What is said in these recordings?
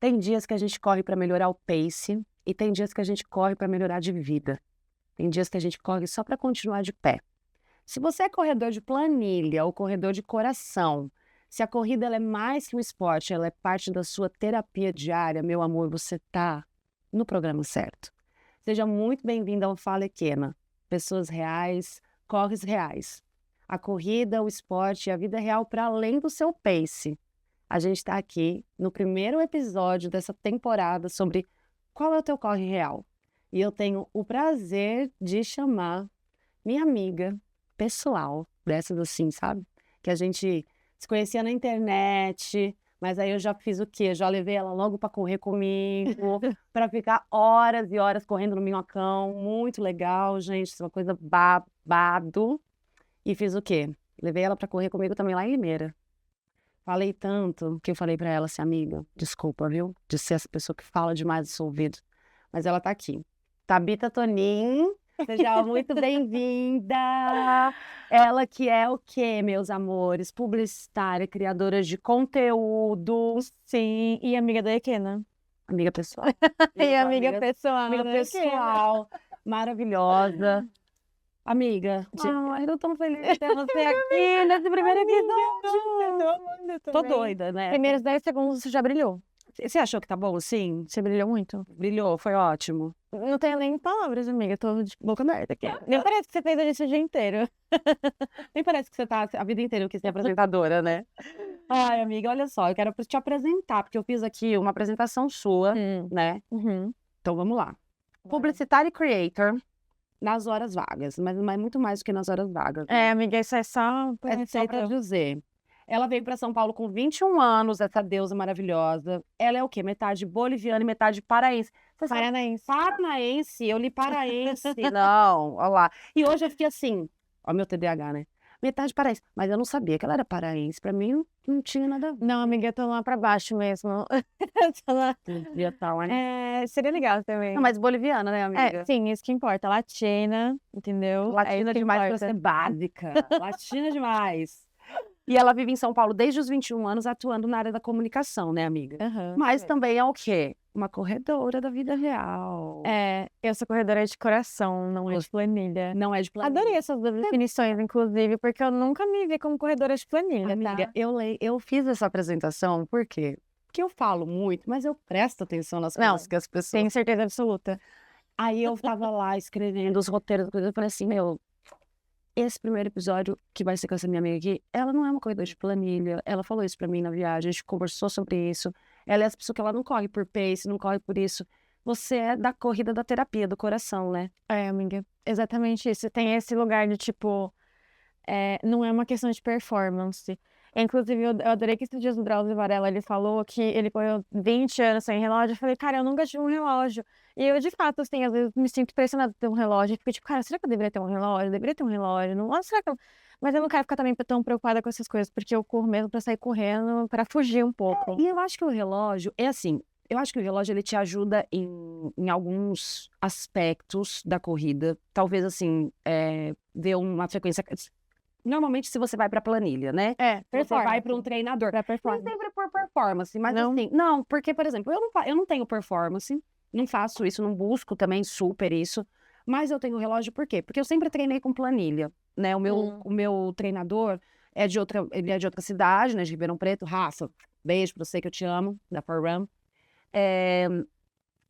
Tem dias que a gente corre para melhorar o pace e tem dias que a gente corre para melhorar de vida. Tem dias que a gente corre só para continuar de pé. Se você é corredor de planilha ou corredor de coração, se a corrida ela é mais que um esporte, ela é parte da sua terapia diária, meu amor, você está no programa certo. Seja muito bem-vindo ao Fala Equena. Pessoas reais, corres reais. A corrida, o esporte e a vida real para além do seu pace. A gente está aqui no primeiro episódio dessa temporada sobre qual é o teu corre real. E eu tenho o prazer de chamar minha amiga pessoal, dessas assim, sabe? Que a gente se conhecia na internet, mas aí eu já fiz o quê? Já levei ela logo para correr comigo, para ficar horas e horas correndo no minhocão. Muito legal, gente, isso é uma coisa babado. E fiz o quê? Levei ela para correr comigo também lá em Limeira. Falei tanto que eu falei pra ela assim, amiga, desculpa, viu? De ser essa pessoa que fala demais do seu ouvido. Mas ela tá aqui. Tabita Tonin, seja muito bem-vinda. Ela que é o quê, meus amores? Publicitária, criadora de conteúdo. Sim, e amiga da Equena. Amiga pessoal. E amiga pessoal. Amiga da Equena. pessoal. Maravilhosa. Amiga, eu tô tão feliz de ter você aqui nesse primeiro episódio. Tô doida, né? Primeiros 10 segundos você já brilhou. Você achou que tá bom, sim? Você brilhou muito. Brilhou, foi ótimo. Não tenho nem palavras, amiga. Tô de boca aberta aqui. Nem parece que você fez isso o dia inteiro. Nem parece que você tá a vida inteira quis ser apresentadora, né? Ai, amiga, olha só, eu quero te apresentar, porque eu fiz aqui uma apresentação sua, né? Uhum. Então vamos lá. Publicitário creator nas horas vagas, mas muito mais do que nas horas vagas. É, amiga, isso é só pra dizer. Ela veio para São Paulo com 21 anos, essa deusa maravilhosa. Ela é o quê? Metade boliviana e metade paraense. Paranaense. Paranaense, eu li paraense. Não, olha lá. E hoje eu fiquei assim, ó meu TDAH, né? Metade paraense. Mas eu não sabia que ela era paraense. Pra mim, não tinha nada a ver. Não, amiga, eu tô lá pra baixo mesmo. Tô lá. Devia estar, né? Seria legal também. Não, mas boliviana, né, amiga? Sim, isso que importa. Latina, entendeu? Latina demais pra ser básica. Latina demais. E ela vive em São Paulo desde os 21 anos, atuando na área da comunicação, né, amiga? Mas também é o quê? Uma corredora da vida real. Eu sou corredora de coração, não é de planilha. Não é de planilha. Adorei essas definições, inclusive, porque eu nunca me vi como corredora de planilha, amiga, tá? eu fiz essa apresentação, por quê? Porque eu falo muito, mas eu presto atenção nas coisas que as pessoas... Tenho certeza absoluta. Aí eu tava lá escrevendo os roteiros, eu falei assim, esse primeiro episódio que vai ser com essa minha amiga aqui, ela não é uma corredora de planilha, ela falou isso pra mim na viagem, a gente conversou sobre isso, ela é essa pessoa que ela não corre por pace, não corre por isso, você é da corrida da terapia, do coração, né? Amiga, exatamente isso, tem esse lugar de tipo, não é uma questão de performance. Inclusive, eu adorei que esses dias o Drauzio Varela, ele falou que ele correu 20 anos sem relógio. Eu falei, cara, eu nunca tive um relógio. E eu, de fato, assim, às vezes me sinto pressionada de ter um relógio. Eu fico tipo, cara, será que eu deveria ter um relógio? Eu deveria ter um relógio? Não, será que eu... Mas eu não quero ficar também tão preocupada com essas coisas, porque eu corro mesmo pra sair correndo, pra fugir um pouco. E eu acho que o relógio, é assim, eu acho que o relógio, ele te ajuda em alguns aspectos da corrida. Talvez, assim, ver uma frequência... Normalmente, se você vai pra planilha, né? Você vai pra um treinador. Pra performance. Nem sempre por performance, mas Não? assim... Não, porque, por exemplo, eu não tenho performance, não faço isso, não busco também super isso, mas eu tenho relógio por quê? Porque eu sempre treinei com planilha, né? O meu treinador ele é de outra cidade, né? De Ribeirão Preto. Rafa, beijo pra você que eu te amo, da Forrun.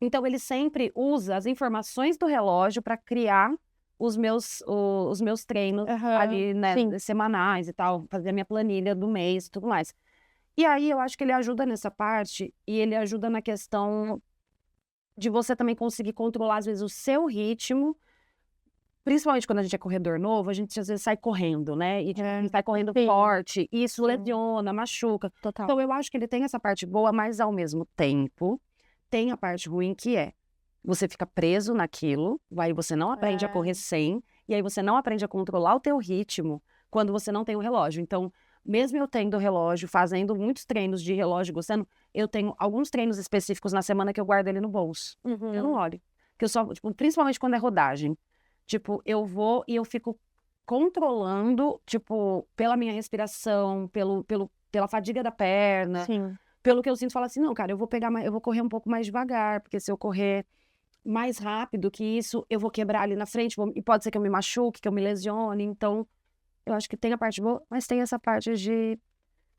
Então, ele sempre usa as informações do relógio para criar os meus treinos ali, né, semanais e tal, fazer a minha planilha do mês e tudo mais. E aí, eu acho que ele ajuda nessa parte e ele ajuda na questão de você também conseguir controlar, às vezes, o seu ritmo, principalmente quando a gente é corredor novo, a gente às vezes sai correndo, né, e sai correndo forte, e isso lesiona, machuca. Total. Então, eu acho que ele tem essa parte boa, mas ao mesmo tempo, tem a parte ruim que você fica preso naquilo, aí você não aprende a correr sem, e aí você não aprende a controlar o teu ritmo quando você não tem o relógio. Então, mesmo eu tendo relógio, fazendo muitos treinos de relógio, gostando, eu tenho alguns treinos específicos na semana que eu guardo ele no bolso. Eu não olho. Que eu só, tipo, principalmente quando é rodagem. Tipo, eu vou e eu fico controlando, tipo, pela minha respiração, pela fadiga da perna. Sim. pelo que eu sinto, fala assim, não, cara, eu vou correr um pouco mais devagar, porque se eu correr mais rápido que isso, eu vou quebrar ali na frente, e pode ser que eu me machuque, que eu me lesione, então eu acho que tem a parte boa, mas tem essa parte de,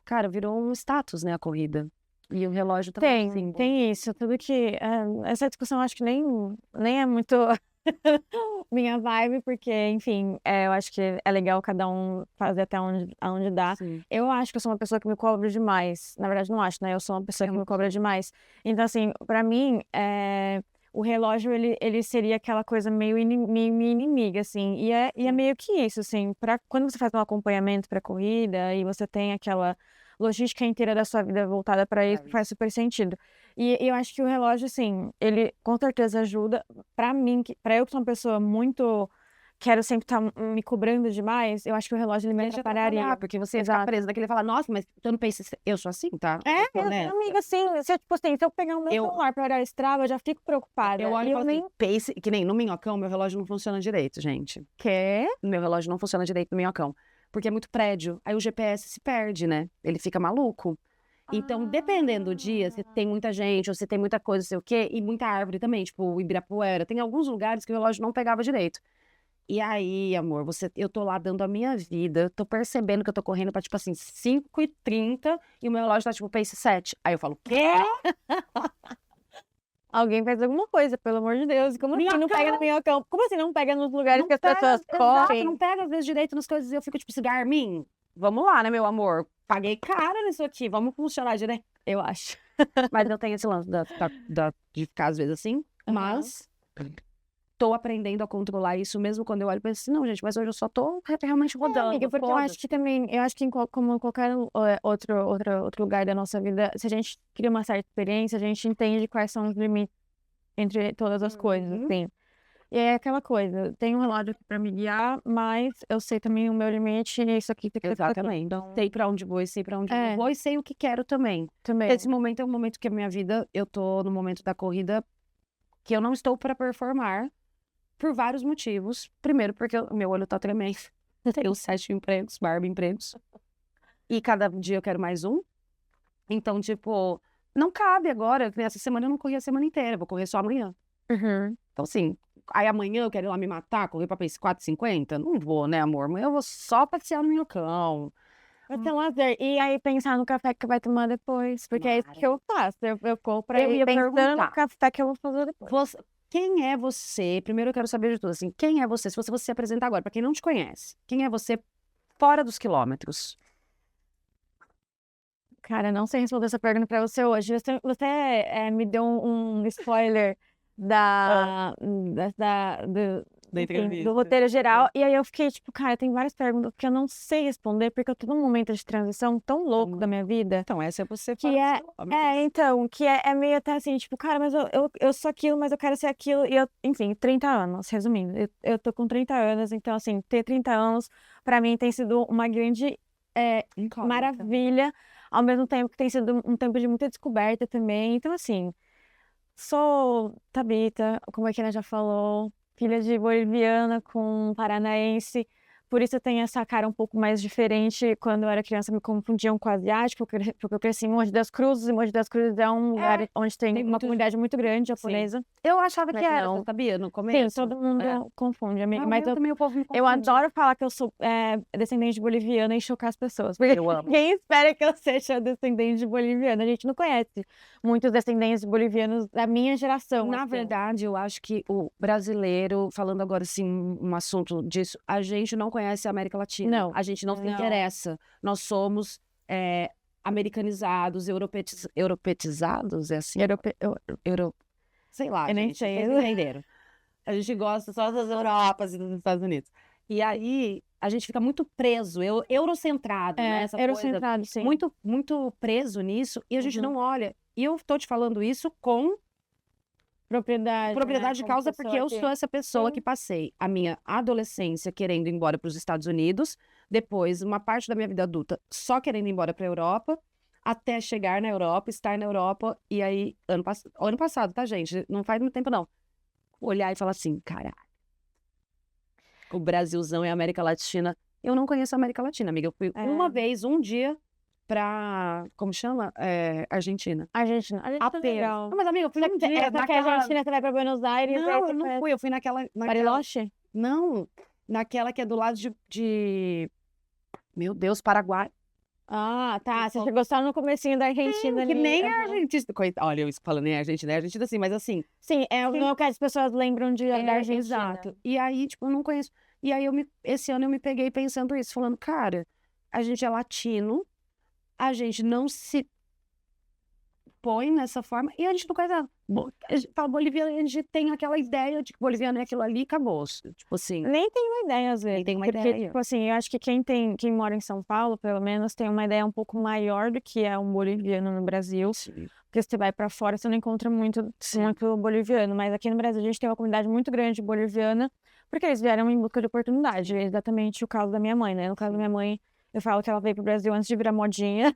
cara, virou um status, né, a corrida. E o relógio também. Tem isso. Tudo que. Essa discussão acho que nem é muito minha vibe, porque, enfim, eu acho que é legal cada um fazer até aonde dá. Sim. Eu acho que eu sou uma pessoa que me cobra demais. Na verdade, não acho, né? Eu sou uma pessoa que me cobra demais. Então, assim, pra mim, o relógio, ele seria aquela coisa meio minha inimiga, assim. E é meio que isso, assim. Quando você faz um acompanhamento pra corrida e você tem aquela logística inteira da sua vida voltada pra isso, faz super sentido. E eu acho que o relógio, assim, ele com certeza ajuda. Pra mim, pra eu que sou uma pessoa muito... Quero sempre estar me cobrando demais, eu acho que o relógio, ele me atrapalharia. Porque você fica presa daquele e fala, nossa, mas eu não penso, eu sou assim, tá? Amiga, assim, tipo assim, se eu pegar o meu celular pra olhar o Strava, eu já fico preocupada. Eu olho e falo nem... assim, pace, que nem no Minhocão, meu relógio não funciona direito, gente. Quê? Meu relógio não funciona direito no Minhocão. Porque é muito prédio. Aí o GPS se perde, né? Ele fica maluco. Então, dependendo do dia, se tem muita gente, ou se tem muita coisa, sei o quê, e muita árvore também, tipo o Ibirapuera, tem alguns lugares que o relógio não pegava direito. E aí, amor, eu tô lá dando a minha vida, tô percebendo que eu tô correndo pra, tipo assim, 5h30 e o meu relógio tá, tipo, pace 7. Aí eu falo, quê? Alguém fez alguma coisa, pelo amor de Deus. Como assim não pega no Minhocão? Como assim não pega nos lugares que as pessoas correm? Não pega, às vezes, direito nas coisas. Eu fico, tipo, assim, Garmin, vamos lá, né, meu amor? Paguei caro nisso aqui, vamos funcionar direito. Eu acho. Mas eu tenho esse lance de ficar, às vezes, assim. Mas tô aprendendo a controlar isso, mesmo quando eu olho e penso assim, não, gente, mas hoje eu só tô realmente rodando. Amiga, porque eu acho que também, como em qualquer outro lugar da nossa vida, se a gente cria uma certa experiência, a gente entende quais são os limites entre todas as coisas, assim. E é aquela coisa, tem um relógio aqui pra me guiar, mas eu sei também o meu limite e isso aqui tem que ser Exatamente. Então, sei pra onde vou e sei pra onde não vou e sei o que quero também. Esse momento é um momento que a minha vida, eu tô no momento da corrida que eu não estou pra performar por vários motivos. Primeiro, porque o meu olho tá tremendo. Eu tenho 7 empregos, empregos. E cada dia eu quero mais um. Então, tipo, não cabe agora. Essa semana eu não corri a semana inteira, vou correr só amanhã. Então, assim, aí amanhã eu quero ir lá me matar, correr pra pace 4h50? Não vou, né, amor? Amanhã eu vou só passear no Minhocão. Vai ter um lazer. E aí pensar no café que vai tomar depois. Porque é isso que eu faço. Eu corro pra ir pensando no café que eu vou fazer depois. Quem é você? Primeiro eu quero saber de tudo, assim, quem é você? Se você se apresentar agora, pra quem não te conhece, quem é você fora dos quilômetros? Cara, não sei responder essa pergunta pra você hoje. Você me deu um spoiler do roteiro geral. E aí eu fiquei, tipo, cara, tem várias perguntas que eu não sei responder, porque eu tô num momento de transição tão louco da minha vida. Então, essa é você que é meio até assim, tipo, cara, mas eu sou aquilo, mas eu quero ser aquilo. E eu, enfim, 30 anos, resumindo. Eu tô com 30 anos, então, assim, ter 30 anos, pra mim, tem sido uma grande maravilha, ao mesmo tempo que tem sido um tempo de muita descoberta também. Então, assim, sou Thabita, como a Kena já falou, filha de boliviana com paranaense. Por isso eu tenho essa cara um pouco mais diferente. Quando eu era criança, me confundiam com asiático, porque eu cresci em Mogi das Cruzes, e Mogi das Cruzes é um lugar onde tem uma comunidade muito grande japonesa. Eu achava que era, não. você sabia, no começo? Sim, todo mundo confunde, amiga. Não, Mas também o povo me confunde. eu adoro falar que eu sou descendente de boliviana e chocar as pessoas. Porque Eu amo. ninguém espera que eu seja descendente de boliviana. A gente não conhece muitos descendentes bolivianos da minha geração. Na assim. verdade, eu acho que o brasileiro, falando agora assim, um assunto disso, a gente não conhece a América Latina. Não. A gente não se interessa. Nós somos americanizados, europeizados, é assim? Sei lá, Eu nem gente, sei. vocês entenderam. A gente gosta só das Europas e dos Estados Unidos. E aí, a gente fica muito preso, eurocentrado, né? Essa eurocentrado, coisa, sim. muito, muito preso nisso, e a gente não olha. E eu tô te falando isso com propriedade de causa, porque eu sou essa pessoa que passei a minha adolescência querendo ir embora para os Estados Unidos, depois uma parte da minha vida adulta só querendo ir embora para a Europa, até chegar na Europa, estar na Europa, e aí, ano passado, tá, gente? Não faz muito tempo, não. Olhar e falar assim, caralho, o Brasilzão e a América Latina. Eu não conheço a América Latina, amiga. Eu fui uma vez, um dia, como chama? Argentina. Argentina é Apenas. legal. Não, mas amiga, eu fui um dia Porque a naquela... Argentina, você vai pra Buenos Aires, aí Não, você eu não conhece fui, eu fui naquela... Bariloche? Não, naquela que é do lado de... Meu Deus, Paraguai. Ah, tá. Você chegou só no comecinho da Argentina Que ali. nem a aham. Argentina. Olha, eu falando nem a Argentina assim, mas assim... Sim, não é o que as pessoas lembram da Argentina. Exato. E aí, tipo, eu não conheço. E aí, esse ano eu me peguei pensando isso, falando, cara, a gente é latino, a gente não se põe nessa forma, e a gente não conhece nada. A gente fala boliviano, a gente tem aquela ideia de que boliviano é aquilo ali, acabou. Tipo assim, Nem tem uma ideia, às vezes. nem tem uma Porque, ideia. tipo assim, eu acho que quem mora em São Paulo, pelo menos, tem uma ideia um pouco maior do que é um boliviano no Brasil. Sim. Porque se você vai pra fora, você não encontra muito boliviano. Mas aqui no Brasil, a gente tem uma comunidade muito grande de boliviana, porque eles vieram em busca de oportunidade. É exatamente o caso da minha mãe, né? No caso da minha mãe, eu falo que ela veio pro Brasil antes de virar modinha.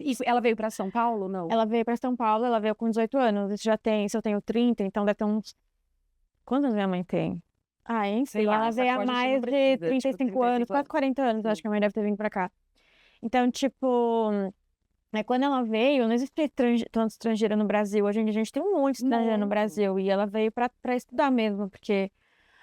E ela veio pra São Paulo, não? Ela veio pra São Paulo, ela veio com 18 anos. Isso já tem, se eu tenho 30, então deve ter uns... Quantos minha mãe tem? Ah, enfim, Sei lá, ela essa veio há coisa a gente não mais de precisa, 35 tipo, anos, quase 40 anos, eu acho que a mãe deve ter vindo pra cá. Então, tipo, quando ela veio, não existia tanto estrangeiro no Brasil. Hoje em dia a gente tem um monte de estrangeiro no Muito. Brasil. E ela veio pra estudar mesmo, porque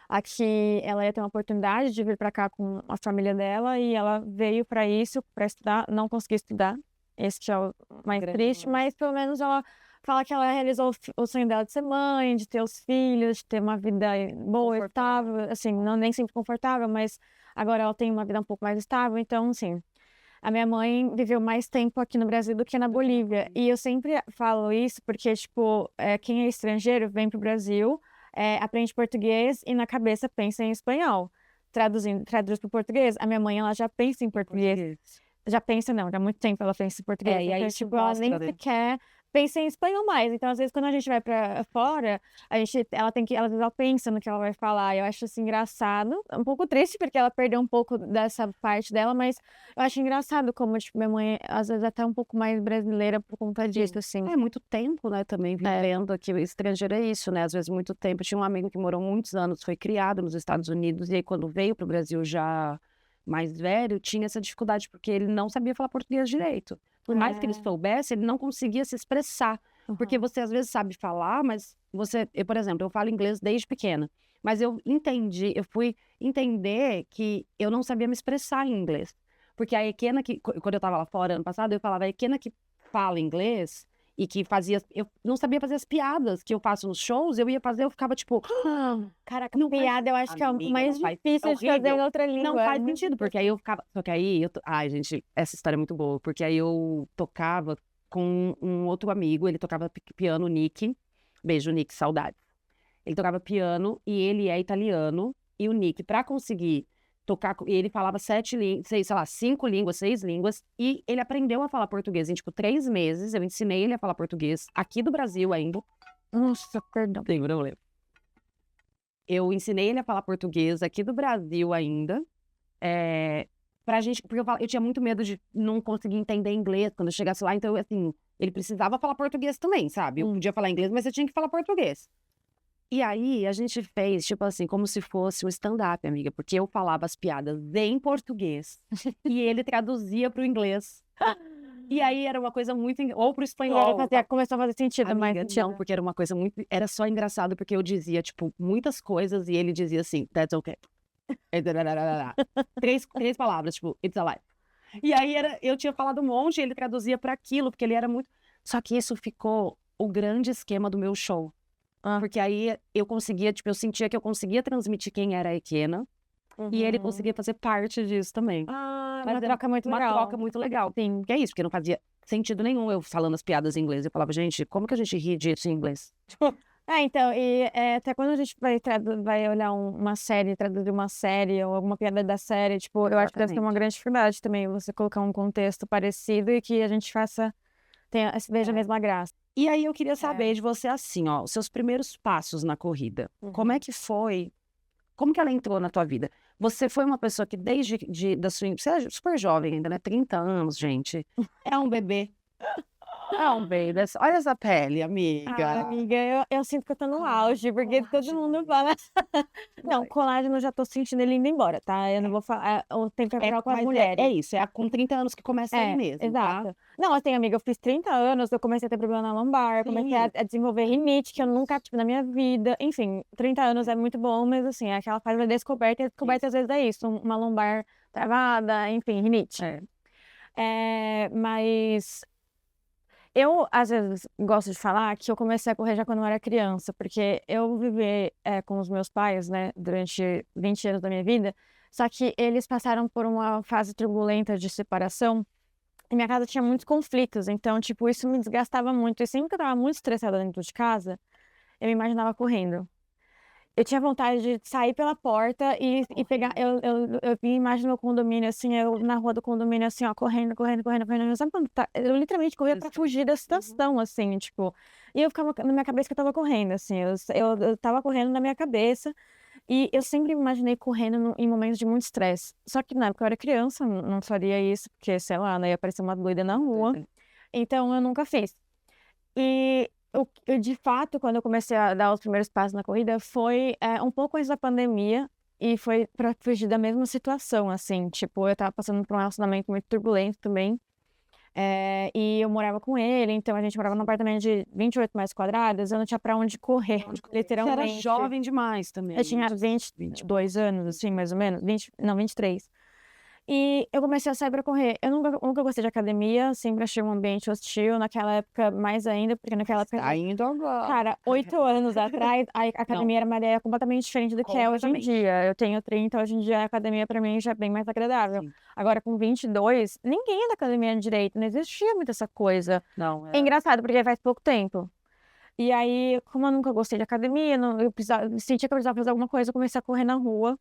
aqui ela ia ter uma oportunidade de vir pra cá com a família dela e ela veio pra isso, pra estudar, não conseguiu estudar. Esse que é o mais Grande triste, lance. mas pelo menos ela fala que ela realizou o sonho dela de ser mãe, de ter os filhos, de ter uma vida boa, Confortável. estável, assim, não nem sempre confortável, mas agora ela tem uma vida um pouco mais estável, então, assim, a minha mãe viveu mais tempo aqui no Brasil do que na Bolívia, e eu sempre falo isso porque, tipo, quem é estrangeiro vem pro Brasil, aprende português e na cabeça pensa em espanhol. Traduz pro português, a minha mãe, ela já pensa em português. Já pensa, não, já há muito tempo ela pensa em português. E aí Então, isso tipo, ela nem mostra, né? sequer pensa em espanhol mais. Então, às vezes, quando a gente vai pra fora, ela tem que, às vezes, ela pensa no que ela vai falar. Eu acho isso engraçado. Um pouco triste, porque ela perdeu um pouco dessa parte dela, mas eu acho engraçado como, tipo, minha mãe, às vezes, é até um pouco mais brasileira por conta disso, assim. É muito tempo, né, também vivendo aqui. O estrangeiro é isso, né? Às vezes muito tempo. Eu tinha um amigo que morou muitos anos, foi criado nos Estados Unidos, e aí quando veio para o Brasil já mais velho, tinha essa dificuldade, porque ele não sabia falar português direito. Por mais que ele soubesse, ele não conseguia se expressar. Porque você às vezes sabe falar, mas por exemplo, eu falo inglês desde pequena. Mas eu fui entender que eu não sabia me expressar em inglês. Porque a Ekena, quando eu estava lá fora ano passado, eu falava, a Ekena que fala inglês e que eu não sabia fazer as piadas que eu faço nos shows, eu ia fazer, eu ficava tipo, Caraca, não piada eu acho que é o amiga, mais não faz- difícil é de fazer horrível. em outra língua. Não faz né? sentido, porque aí eu ficava. Só que aí ai, gente, essa história é muito boa, porque aí eu tocava com um outro amigo, ele tocava piano, o Nick. Beijo, Nick, saudades. Ele tocava piano e ele é italiano, e o Nick, pra conseguir tocar, e ele falava 5 línguas, 6 línguas, e ele aprendeu a falar português em, tipo, 3 meses. Eu ensinei ele a falar português aqui do Brasil ainda. Nossa, perdão. Tem problema. Eu ensinei ele a falar português aqui do Brasil ainda. Pra gente, porque eu tinha muito medo de não conseguir entender inglês quando eu chegasse lá. Então, assim, ele precisava falar português também, sabe? Eu podia falar inglês, mas eu tinha que falar português. E aí, a gente fez, tipo assim, como se fosse um stand-up, amiga. Porque eu falava as piadas em português e ele traduzia pro inglês. E aí, era uma coisa muito... Ou pro E espanhol. aí começou a fazer sentido, mas Amiga, não, porque era uma coisa muito... Era só engraçado, porque eu dizia, tipo, muitas coisas e ele dizia assim, that's okay. três palavras, tipo, it's alive. E aí, eu tinha falado um monte e ele traduzia para aquilo, porque ele era muito... Só que isso ficou o grande esquema do meu show. Porque aí eu conseguia, tipo, eu sentia que eu conseguia transmitir quem era a Ekena. E ele conseguia fazer parte disso também. Mas uma troca muito legal. Uma troca muito legal. Sim. Que é isso, porque não fazia sentido nenhum eu falando as piadas em inglês. Eu falava, gente, como que a gente ri disso em inglês? Então, até quando a gente vai olhar uma série, traduzir uma série ou alguma piada da série, tipo, eu acho que deve ser uma grande dificuldade também você colocar um contexto parecido e que a gente veja a mesma graça. E aí eu queria saber de você assim, ó, os seus primeiros passos na corrida. Como é que foi? Como que ela entrou na tua vida? Você foi uma pessoa que desde da sua... Você é super jovem ainda, né? 30 anos, gente. É um bebê. Não, baby, olha essa pele, Ah, amiga. amiga, eu sinto que eu tô no auge, porque todo mundo fala. Não, colágeno eu já tô sentindo ele indo embora, tá? Eu não vou falar. O tempo é É, pra com as mas mulheres. é isso, com 30 anos que começa aí É, mesmo, tá? exato. Não, assim, amiga, eu fiz 30 anos, eu comecei a ter problema na lombar, comecei Sim. a desenvolver rinite, que eu nunca tive na minha vida. Enfim, 30 anos é muito bom, mas assim, é aquela fase da descoberta, e a descoberta às vezes é isso, uma lombar travada, enfim, rinite. É. Mas eu, às vezes, gosto de falar que eu comecei a correr já quando eu era criança, porque eu vivi com os meus pais, né, durante 20 anos da minha vida, só que eles passaram por uma fase turbulenta de separação, e minha casa tinha muitos conflitos, então, tipo, isso me desgastava muito, e sempre que eu tava muito estressada dentro de casa, eu me imaginava correndo. Eu tinha vontade de sair pela porta e pegar. Eu vi a imagem do meu condomínio, assim, eu na rua do condomínio, assim, ó, correndo, correndo, correndo, correndo. Sabe quando tá? Eu literalmente corria pra fugir da situação, assim, tipo. E eu ficava na minha cabeça que eu tava correndo, assim. Eu tava correndo na minha cabeça. E eu sempre me imaginei correndo em momentos de muito estresse. Só que na época eu era criança, não faria isso, porque, sei lá, né, ia aparecer uma doida na rua. Então eu nunca fiz. E de fato, quando eu comecei a dar os primeiros passos na corrida, foi um pouco antes da pandemia e foi para fugir da mesma situação, assim. Tipo, eu tava passando por um relacionamento muito turbulento também. E eu morava com ele, então a gente morava num apartamento de 28 metros quadrados, eu não tinha pra onde correr, Você era literalmente. jovem demais também. Eu tinha 20 e 22 anos, assim, mais ou menos. 20, não, 23. E eu comecei a sair pra correr. Eu nunca gostei de academia, sempre achei um ambiente hostil, naquela época mais ainda, porque naquela época, Tá indo agora. cara, 8 anos atrás, a academia era uma ideia completamente diferente do que é hoje em Completamente. dia. Eu tenho 30, hoje em dia a academia pra mim já é bem mais agradável. Sim. Agora, com 22, ninguém é da academia direito, não existia muito essa coisa. Não, É engraçado, porque faz pouco tempo. E aí, como eu nunca gostei de academia, sentia que eu precisava fazer alguma coisa, eu comecei a correr na rua.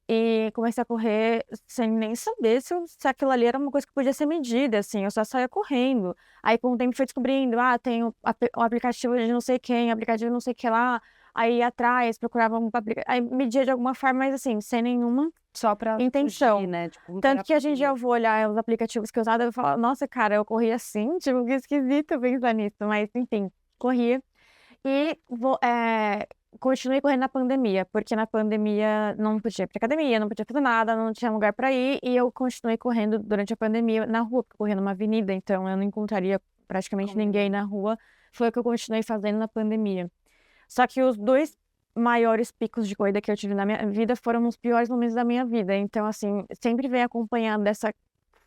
E comecei a correr sem nem saber se aquilo ali era uma coisa que podia ser medida, assim, eu só saía correndo. Aí com o tempo fui descobrindo, tem o aplicativo de não sei quem, aplicativo de não sei o que lá, aí ia atrás, procurava aí media de alguma forma, mas assim, sem nenhuma só pra intenção. fugir, né? Tipo, Tanto que hoje em dia eu vou olhar os aplicativos que eu usava e eu falo, nossa, cara, eu corri assim, tipo, que esquisito pensar nisso, mas enfim, corria. E continuei correndo na pandemia, porque na pandemia não podia ir pra academia, não podia fazer nada, não tinha lugar para ir, e eu continuei correndo durante a pandemia na rua, porque eu corria numa avenida, então eu não encontraria praticamente ninguém na rua. Foi o que eu continuei fazendo na pandemia. Só que os dois maiores picos de corrida que eu tive na minha vida foram os piores momentos da minha vida. Então, assim, sempre vem acompanhado dessa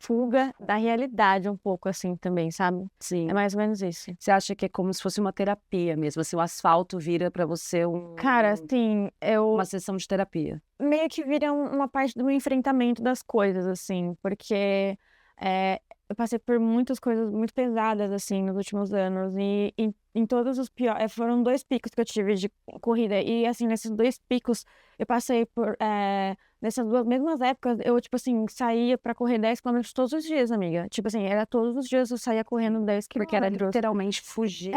fuga da realidade um pouco, assim, também, sabe? Sim. É mais ou menos isso. Você acha que é como se fosse uma terapia mesmo? Assim, o asfalto vira pra você Cara, assim, uma sessão de terapia. meio que vira uma parte do enfrentamento das coisas, assim, porque eu passei por muitas coisas muito pesadas, assim, nos últimos anos, e em todos os piores, foram 2 picos que eu tive de corrida, e assim, nesses 2 picos, eu passei por, nessas 2 mesmas épocas, eu, tipo assim, saía pra correr 10 quilômetros todos os dias, amiga, tipo assim, era todos os dias eu saía correndo 10 Porque era quilômetros. literalmente fugir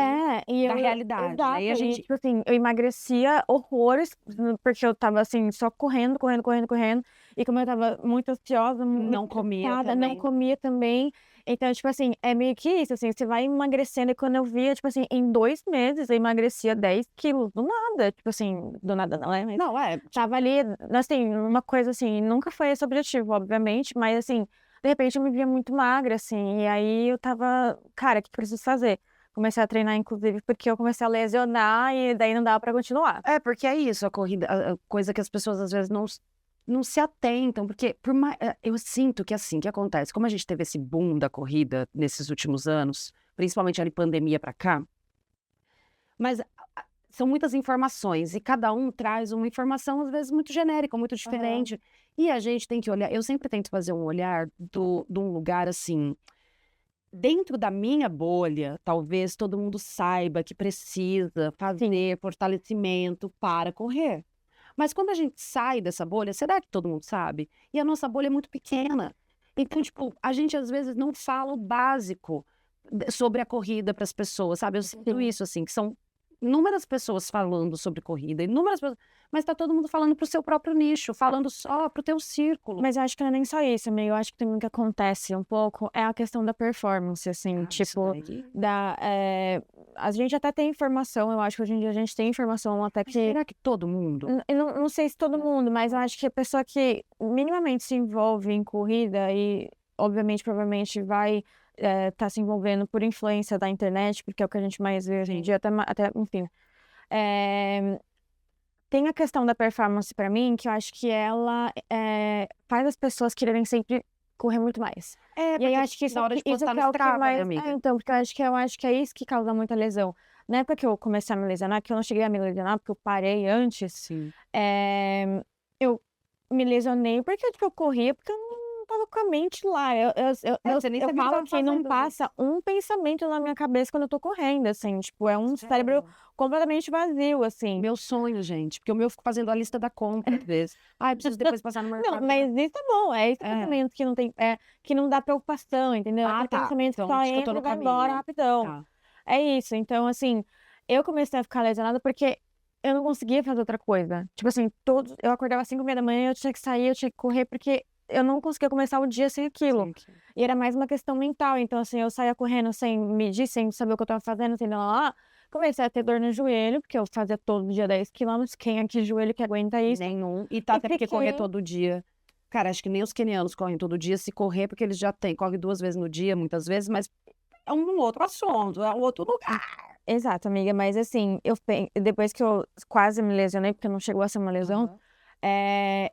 E da eu, realidade, exato, né? E a gente tipo assim, eu emagrecia horrores, porque eu tava assim, só correndo, correndo, correndo, correndo, e como eu tava muito ansiosa, muito não comia cansada, não também. comia também, então, tipo assim, é meio que isso, assim, você vai emagrecendo, e quando eu via, tipo assim, em 2 meses eu emagrecia 10 quilos, do nada, tipo assim, do nada não, mas Não, tava ali, assim, uma coisa assim, nunca foi esse o objetivo, obviamente, mas assim, de repente eu me via muito magra, assim, e aí eu tava, cara, o que eu preciso fazer? Comecei a treinar, inclusive, porque eu comecei a lesionar e daí não dava pra continuar. porque é isso, a corrida, a coisa que as pessoas às vezes não se atentam, porque eu sinto que assim, que acontece, como a gente teve esse boom da corrida nesses últimos anos, principalmente ali pandemia pra cá, mas são muitas informações e cada um traz uma informação às vezes muito genérica, muito diferente, e a gente tem que olhar, eu sempre tento fazer um olhar de um lugar assim, dentro da minha bolha, talvez todo mundo saiba que precisa fazer fortalecimento para correr. Mas quando a gente sai dessa bolha, será que todo mundo sabe? E a nossa bolha é muito pequena. Então, tipo, a gente às vezes não fala o básico sobre a corrida para as pessoas, sabe? Eu sinto isso, assim, que são inúmeras pessoas falando sobre corrida, inúmeras pessoas, mas tá todo mundo falando pro seu próprio nicho, falando só pro teu círculo. Mas eu acho que não é nem só isso, amigo. Eu acho que também o que acontece um pouco é a questão da performance, assim, tipo, a gente até tem informação, eu acho que hoje em dia a gente tem informação até que... Será que todo mundo? Eu não sei se todo mundo, mas eu acho que a pessoa que minimamente se envolve em corrida e, obviamente, provavelmente vai tá se envolvendo por influência da internet, porque é o que a gente mais vê hoje em dia, até enfim. Tem a questão da performance pra mim, que eu acho que ela faz as pessoas quererem sempre correr muito mais. E aí eu acho que isso, na hora de isso postar que no é o que Strava, mais... né, amiga? então, porque eu acho que é isso que causa muita lesão. Na época que eu comecei a me lesionar, que eu não cheguei a me lesionar, porque eu parei antes, Sim. eu me lesionei porque tipo, eu corria, porque eu não tava com a mente lá. Você nem Eu sabia o que falo tava que não fazendo, né? passa um pensamento na minha cabeça quando eu tô correndo, assim. Tipo, é um cérebro completamente vazio, assim. Meu sonho, gente, porque o meu eu fico fazendo a lista da compra às vezes. Ai, preciso depois passar no mercado. Não, mas isso é bom, é esse pensamento que não tem, que não dá preocupação, entendeu? Ah, Aquele tá. pensamento que Então, só acho que eu tô entra e no vai caminho. embora rapidão. Tá. É isso, então assim, eu comecei a ficar lesionada porque eu não conseguia fazer outra coisa. Tipo assim, eu acordava às 5h30 da manhã, eu tinha que sair, eu tinha que correr, porque eu não conseguia começar o dia sem aquilo. Sim. E era mais uma questão mental, então assim, eu saía correndo sem medir, sem saber o que eu tava fazendo, sem lá. Comecei a ter dor no joelho, porque eu fazia todo dia 10 quilômetros. Quem aqui joelho que aguenta isso? Nenhum. E tá até porque correr todo dia. Cara, acho que nem os quenianos correm todo dia. Se correr, porque eles já têm, corre 2 vezes no dia, muitas vezes, mas é um outro assunto, é um outro lugar. Exato, amiga, mas assim, depois que eu quase me lesionei, porque não chegou a ser uma lesão,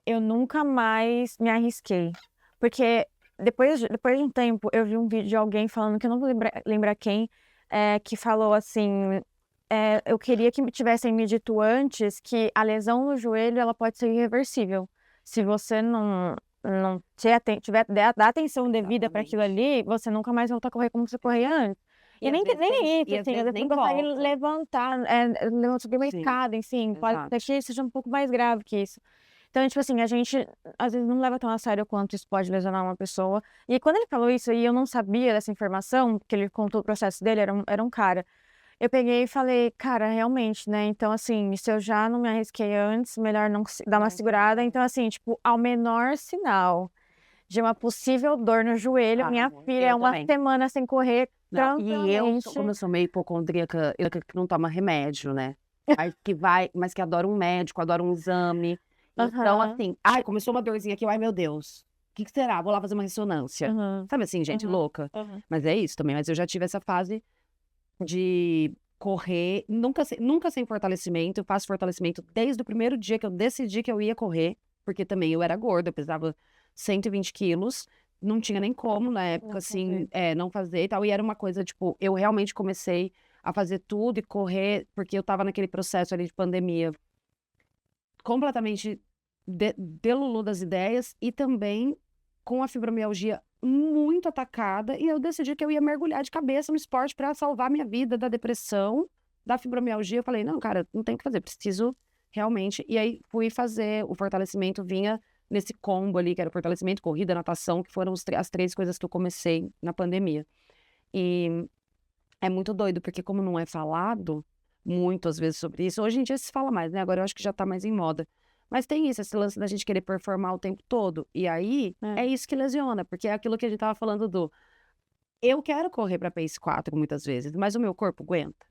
eu nunca mais me arrisquei. Porque depois de um tempo, eu vi um vídeo de alguém falando, que eu não vou lembrar quem, que falou assim, eu queria que tivessem me dito antes que a lesão no joelho, ela pode ser irreversível. Se você não dar atenção devida para aquilo ali, você nunca mais volta a correr como você corria antes. E nem isso, assim, às vezes não consegue levantar, subir uma escada, enfim, pode ser que seja um pouco mais grave que isso. Então, tipo assim, a gente às vezes não leva tão a sério quanto isso pode lesionar uma pessoa. E quando ele falou isso, e eu não sabia dessa informação, porque ele contou o processo dele, era um cara. Eu peguei e falei, cara, realmente, né? Então, assim, se eu já não me arrisquei antes, melhor não dar uma segurada. Então, assim, tipo, ao menor sinal de uma possível dor no joelho, minha filha é uma semana sem correr tranquilamente. E eu, como eu sou meio hipocondríaca, eu que não toma remédio, né? Mas que adora um médico, adora um exame. Então, assim, ai, começou uma dorzinha aqui, ai, meu Deus. O que será? Vou lá fazer uma ressonância. Sabe assim, gente louca? Mas é isso também. Mas eu já tive essa fase de correr, nunca sem fortalecimento. Eu faço fortalecimento desde o primeiro dia que eu decidi que eu ia correr, porque também eu era gorda, eu pesava 120 quilos, não tinha nem como na época, assim, não fazer e tal. E era uma coisa, tipo, eu realmente comecei a fazer tudo e correr, porque eu tava naquele processo ali de pandemia completamente delulu das ideias e também com a fibromialgia muito atacada, e eu decidi que eu ia mergulhar de cabeça no esporte para salvar minha vida da depressão, da fibromialgia. Eu falei, não, cara, não tem o que fazer, preciso realmente. E aí fui fazer o fortalecimento, vinha nesse combo ali, que era o fortalecimento, corrida, natação, que foram as 3 coisas que eu comecei na pandemia. E é muito doido, porque como não é falado muito, às vezes, sobre isso, hoje em dia se fala mais, né? Agora eu acho que já tá mais em moda. Mas tem isso, esse lance da gente querer performar o tempo todo. E aí, é isso que lesiona, porque é aquilo que a gente tava falando do... Eu quero correr pra Pace 4 muitas vezes, mas o meu corpo aguenta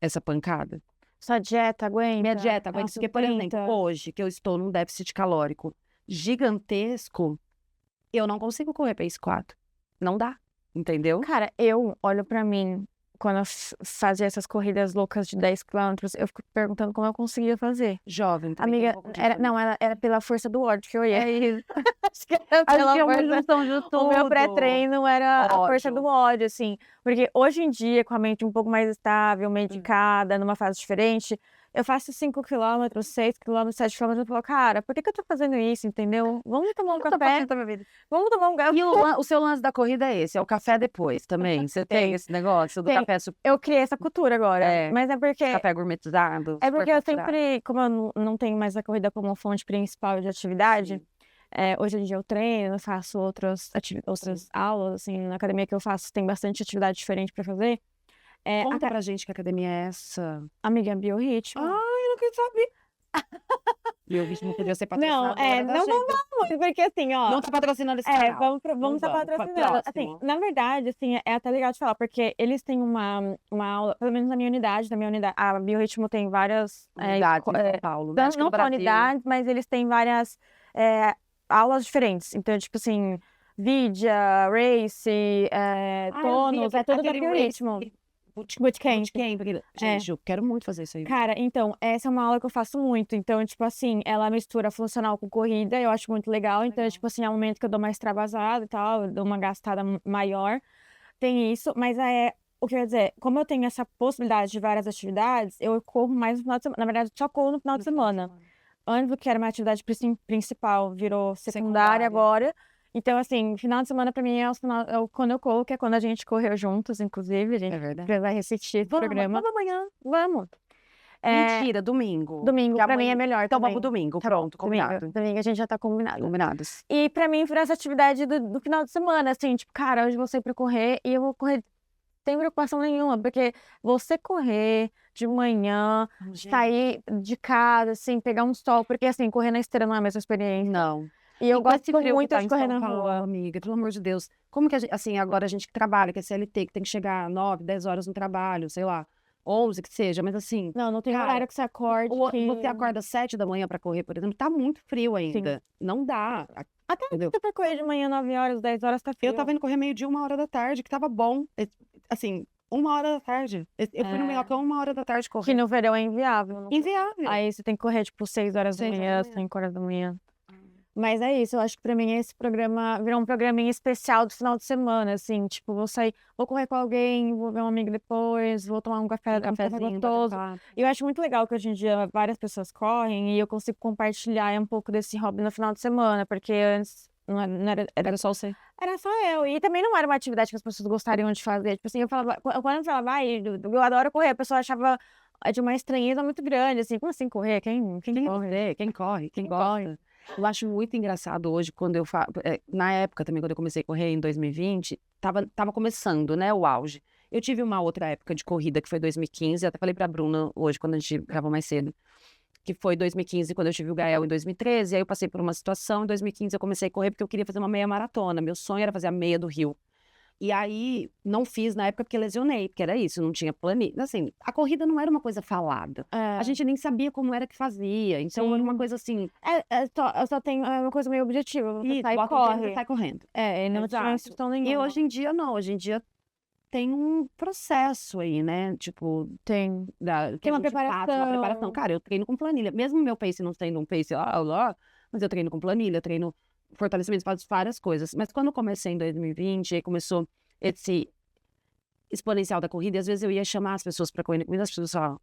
essa pancada. Sua dieta aguenta? Minha dieta aguenta. Porque, por exemplo, hoje, que eu estou num déficit calórico gigantesco, eu não consigo correr Pace 4. Não dá, entendeu? Cara, eu olho pra mim, quando eu fazia essas corridas loucas de 10 quilômetros, eu fico perguntando como eu conseguia fazer. Jovem, também. Amiga, era pela força do ódio que eu ia. É isso. Acho que era pela Acho que é uma força. junção de tudo. O meu pré-treino era a força Ódio. do ódio, assim. Porque hoje em dia, com a mente um pouco mais estável, medicada, numa fase diferente, eu faço 5 quilômetros, 6 quilômetros, 7 quilômetros, eu falo, cara, por que eu tô fazendo isso, entendeu? Vamos tomar um café. Vamos tomar um café. E o seu lance da corrida é esse, é o café depois também. Você tem esse negócio do café Eu criei essa cultura agora, mas é porque... Café gourmetizado. É porque eu sempre, como eu não tenho mais a corrida como fonte principal de atividade, hoje em dia eu treino, eu faço outras aulas, assim, na academia que eu faço tem bastante atividade diferente para fazer. Conta pra gente que academia é essa. Amiga, Biorritmo. Ai, eu não quero saber. Meu ritmo podia ser Não, patrocinadora da não gente. vamos, porque assim, ó. Não tá patrocinando esse canal. Vamos estar patrocinando. Assim, Próximo. na verdade, assim, é até legal de falar, porque eles têm uma aula, pelo menos na minha unidade, a Biorritmo tem várias Unidades em São Paulo, né? Acho que não no só Brasil. unidades, mas eles têm várias aulas diferentes. Então, tipo assim, Vidia, Race, Tônus, é tudo da Biorritmo. Bootcamp. Gente, eu quero muito fazer isso aí. Cara, então, essa é uma aula que eu faço muito. Então, tipo assim, ela mistura funcional com corrida, eu acho muito legal. Então, tipo assim, é um momento que eu dou uma extravasada e tal, eu dou uma gastada maior. Tem isso, mas o que eu ia dizer, como eu tenho essa possibilidade de várias atividades, eu corro mais no final de semana. Na verdade, só corro no final de semana. Antes do que era uma atividade principal, virou secundária agora. Então, assim, final de semana pra mim é quando eu corro, que é quando a gente correu juntos, inclusive. A gente vai repetir esse programa. Vamos amanhã. Vamos. Mentira, domingo. Domingo, pra mim é melhor Então também. vamos domingo, Tá pronto, bom, combinado. Domingo a gente já tá combinado. Combinados. E pra mim, foi essa atividade do final de semana, assim, tipo, cara, hoje eu vou sair pra correr e eu vou correr sem preocupação nenhuma, porque você correr de manhã, sair de casa, assim, pegar um sol, porque assim, correr na esteira não é a mesma experiência. Não. E eu gosto muito tá de correr na rua. Amiga, pelo amor de Deus. Como que a gente, assim, agora a gente que trabalha, que é CLT, que tem que chegar 9, 10 horas no trabalho, sei lá, 11 que seja, mas assim... Não tem cara, horário que você acorde. Você acorda 7 da manhã pra correr, por exemplo, tá muito frio ainda. Não dá. Até Entendeu? você vai correr de manhã, 9 horas, 10 horas, tá frio. Eu tava indo correr meio-dia, 1 hora da tarde, que tava bom. Assim, 1 hora da tarde. Eu fui no Minhocão 1 hora da tarde correr. Que no verão é inviável. Inviável. Aí você tem que correr, tipo, 6 horas da manhã, 5 horas da manhã. Mas é isso, eu acho que pra mim esse programa virou um programinha especial do final de semana, assim, tipo, vou sair, vou correr com alguém, vou ver um amigo depois, vou tomar um café gostoso. E eu acho muito legal que hoje em dia várias pessoas correm e eu consigo compartilhar um pouco desse hobby no final de semana, porque antes não era só você. Era só eu. E também não era uma atividade que as pessoas gostariam de fazer. Tipo assim, quando eu falava, eu adoro correr, a pessoa achava de uma estranheza muito grande, assim, como assim correr? Quem corre? Quem corre? Quem gosta? Eu acho muito engraçado hoje, quando eu falo... na época também, quando eu comecei a correr em 2020, tava começando, né, o auge. Eu tive uma outra época de corrida, que foi 2015, até falei pra Bruna hoje, quando a gente gravou mais cedo, que foi 2015, quando eu tive o Gael em 2013, aí eu passei por uma situação, em 2015 eu comecei a correr porque eu queria fazer uma meia maratona, meu sonho era fazer a meia do Rio. E aí, não fiz na época porque lesionei, porque era isso, não tinha planilha. Assim, a corrida não era uma coisa falada. A gente nem sabia como era que fazia. Então, era uma coisa assim... só tem uma coisa meio objetiva. Você sai e corre. corre. Sai correndo. E não tinha instrução nenhuma. E hoje em dia, não. Hoje em dia, tem um processo aí, né? Tipo... Tem uma preparação. Cara, eu treino com planilha. Mesmo meu pace não sendo um pace mas eu treino com planilha, treino... fortalecimento, faço várias coisas. Mas quando eu comecei em 2020, aí começou esse exponencial da corrida, e às vezes eu ia chamar as pessoas pra correr comigo, as pessoas só...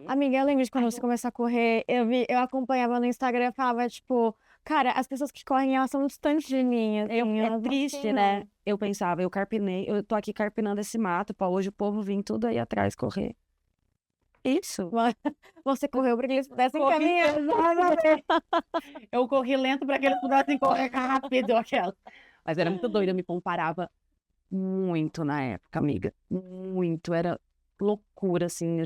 Amiga, eu lembro de quando você começou a correr, eu acompanhava no Instagram e falava, tipo, cara, as pessoas que correm, elas são distantes de mim. Assim, é triste, né? Eu pensava, eu tô aqui carpinando esse mato, pra hoje o povo vir tudo aí atrás correr. Isso. Você correu para que eles pudessem caminhar. Eu corri lento para que eles pudessem correr rápido. Mas era muito doido, eu me comparava muito na época, amiga. Muito, era loucura, assim.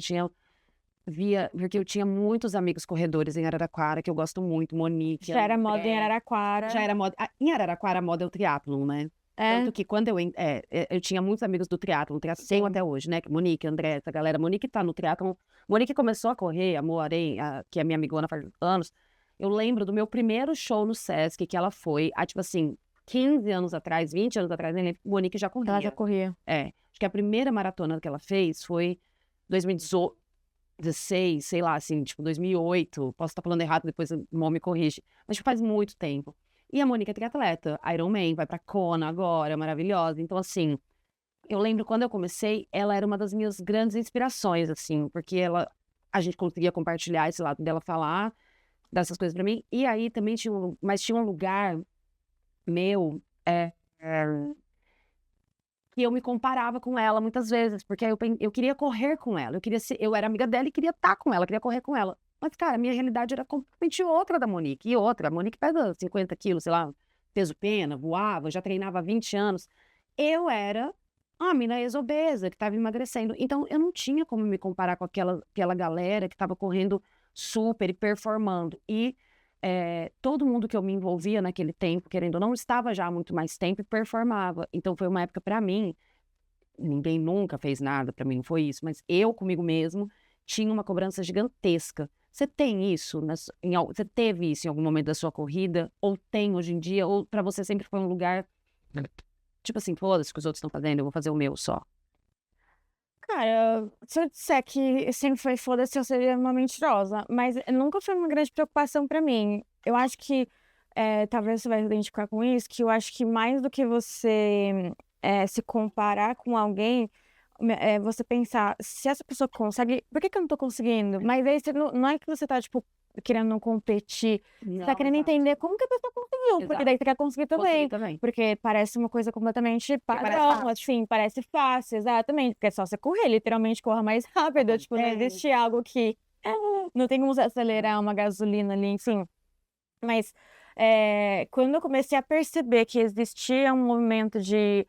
Porque eu tinha muitos amigos corredores em Araraquara, que eu gosto muito, Monique. Já era moda em Araraquara. Já era moda. Em Araraquara, a moda é o triatlon, né? Tanto que quando eu tinha muitos amigos do triatlon, tenho até hoje, né? Monique, André, essa galera. Monique tá no triatlon. Monique começou a correr, a Moarei, que é minha amigona faz anos. Eu lembro do meu primeiro show no Sesc, que ela foi, tipo assim, 15 anos atrás, 20 anos atrás, nem lembro, Monique já corria. Ela já corria. Acho que a primeira maratona que ela fez foi 2016, sei lá, assim, tipo, 2008. Posso estar falando errado, depois o irmão me corrige. Mas faz muito tempo. E a Mônica é triatleta, Ironman, vai pra Kona agora, maravilhosa. Então, assim, eu lembro quando eu comecei, ela era uma das minhas grandes inspirações, assim, porque a gente conseguia compartilhar esse lado dela falar dessas coisas pra mim. E aí também tinha um lugar meu, que eu me comparava com ela muitas vezes, porque eu queria correr com ela, eu era amiga dela e queria estar com ela, queria correr com ela. Mas, cara, a minha realidade era completamente outra da Monique. E outra, a Monique pesa 50 quilos, sei lá, peso pena, voava, já treinava há 20 anos. Eu era uma mina ex-obesa que estava emagrecendo. Então, eu não tinha como me comparar com aquela galera que estava correndo super e performando. E todo mundo que eu me envolvia naquele tempo, querendo ou não, estava já há muito mais tempo e performava. Então, foi uma época para mim, ninguém nunca fez nada para mim, não foi isso, mas eu comigo mesmo tinha uma cobrança gigantesca. Você tem isso? Você teve isso em algum momento da sua corrida? Ou tem hoje em dia? Ou para você sempre foi um lugar, tipo assim, foda-se o que os outros estão fazendo, eu vou fazer o meu só? Cara, se eu disser que sempre foi foda-se, eu seria uma mentirosa, mas nunca foi uma grande preocupação pra mim. Eu acho que, talvez você vai se identificar com isso, que eu acho que mais do que você, se comparar com alguém, você pensar: "Se essa pessoa consegue, por que que eu não tô conseguindo?". Mas aí você não é que você tá, tipo, querendo competir, você tá Não, querendo exato. entender como que a pessoa conseguiu, porque Exato. daí você quer conseguir Consegui também. também. Porque parece uma coisa completamente Porque parece padrão, fácil. assim, parece fácil, exatamente, porque é só você correr, literalmente corra mais rápido, tipo, não É. existe algo que não tem como você acelerar uma gasolina ali, enfim. Mas, quando eu comecei a perceber que existia um movimento de,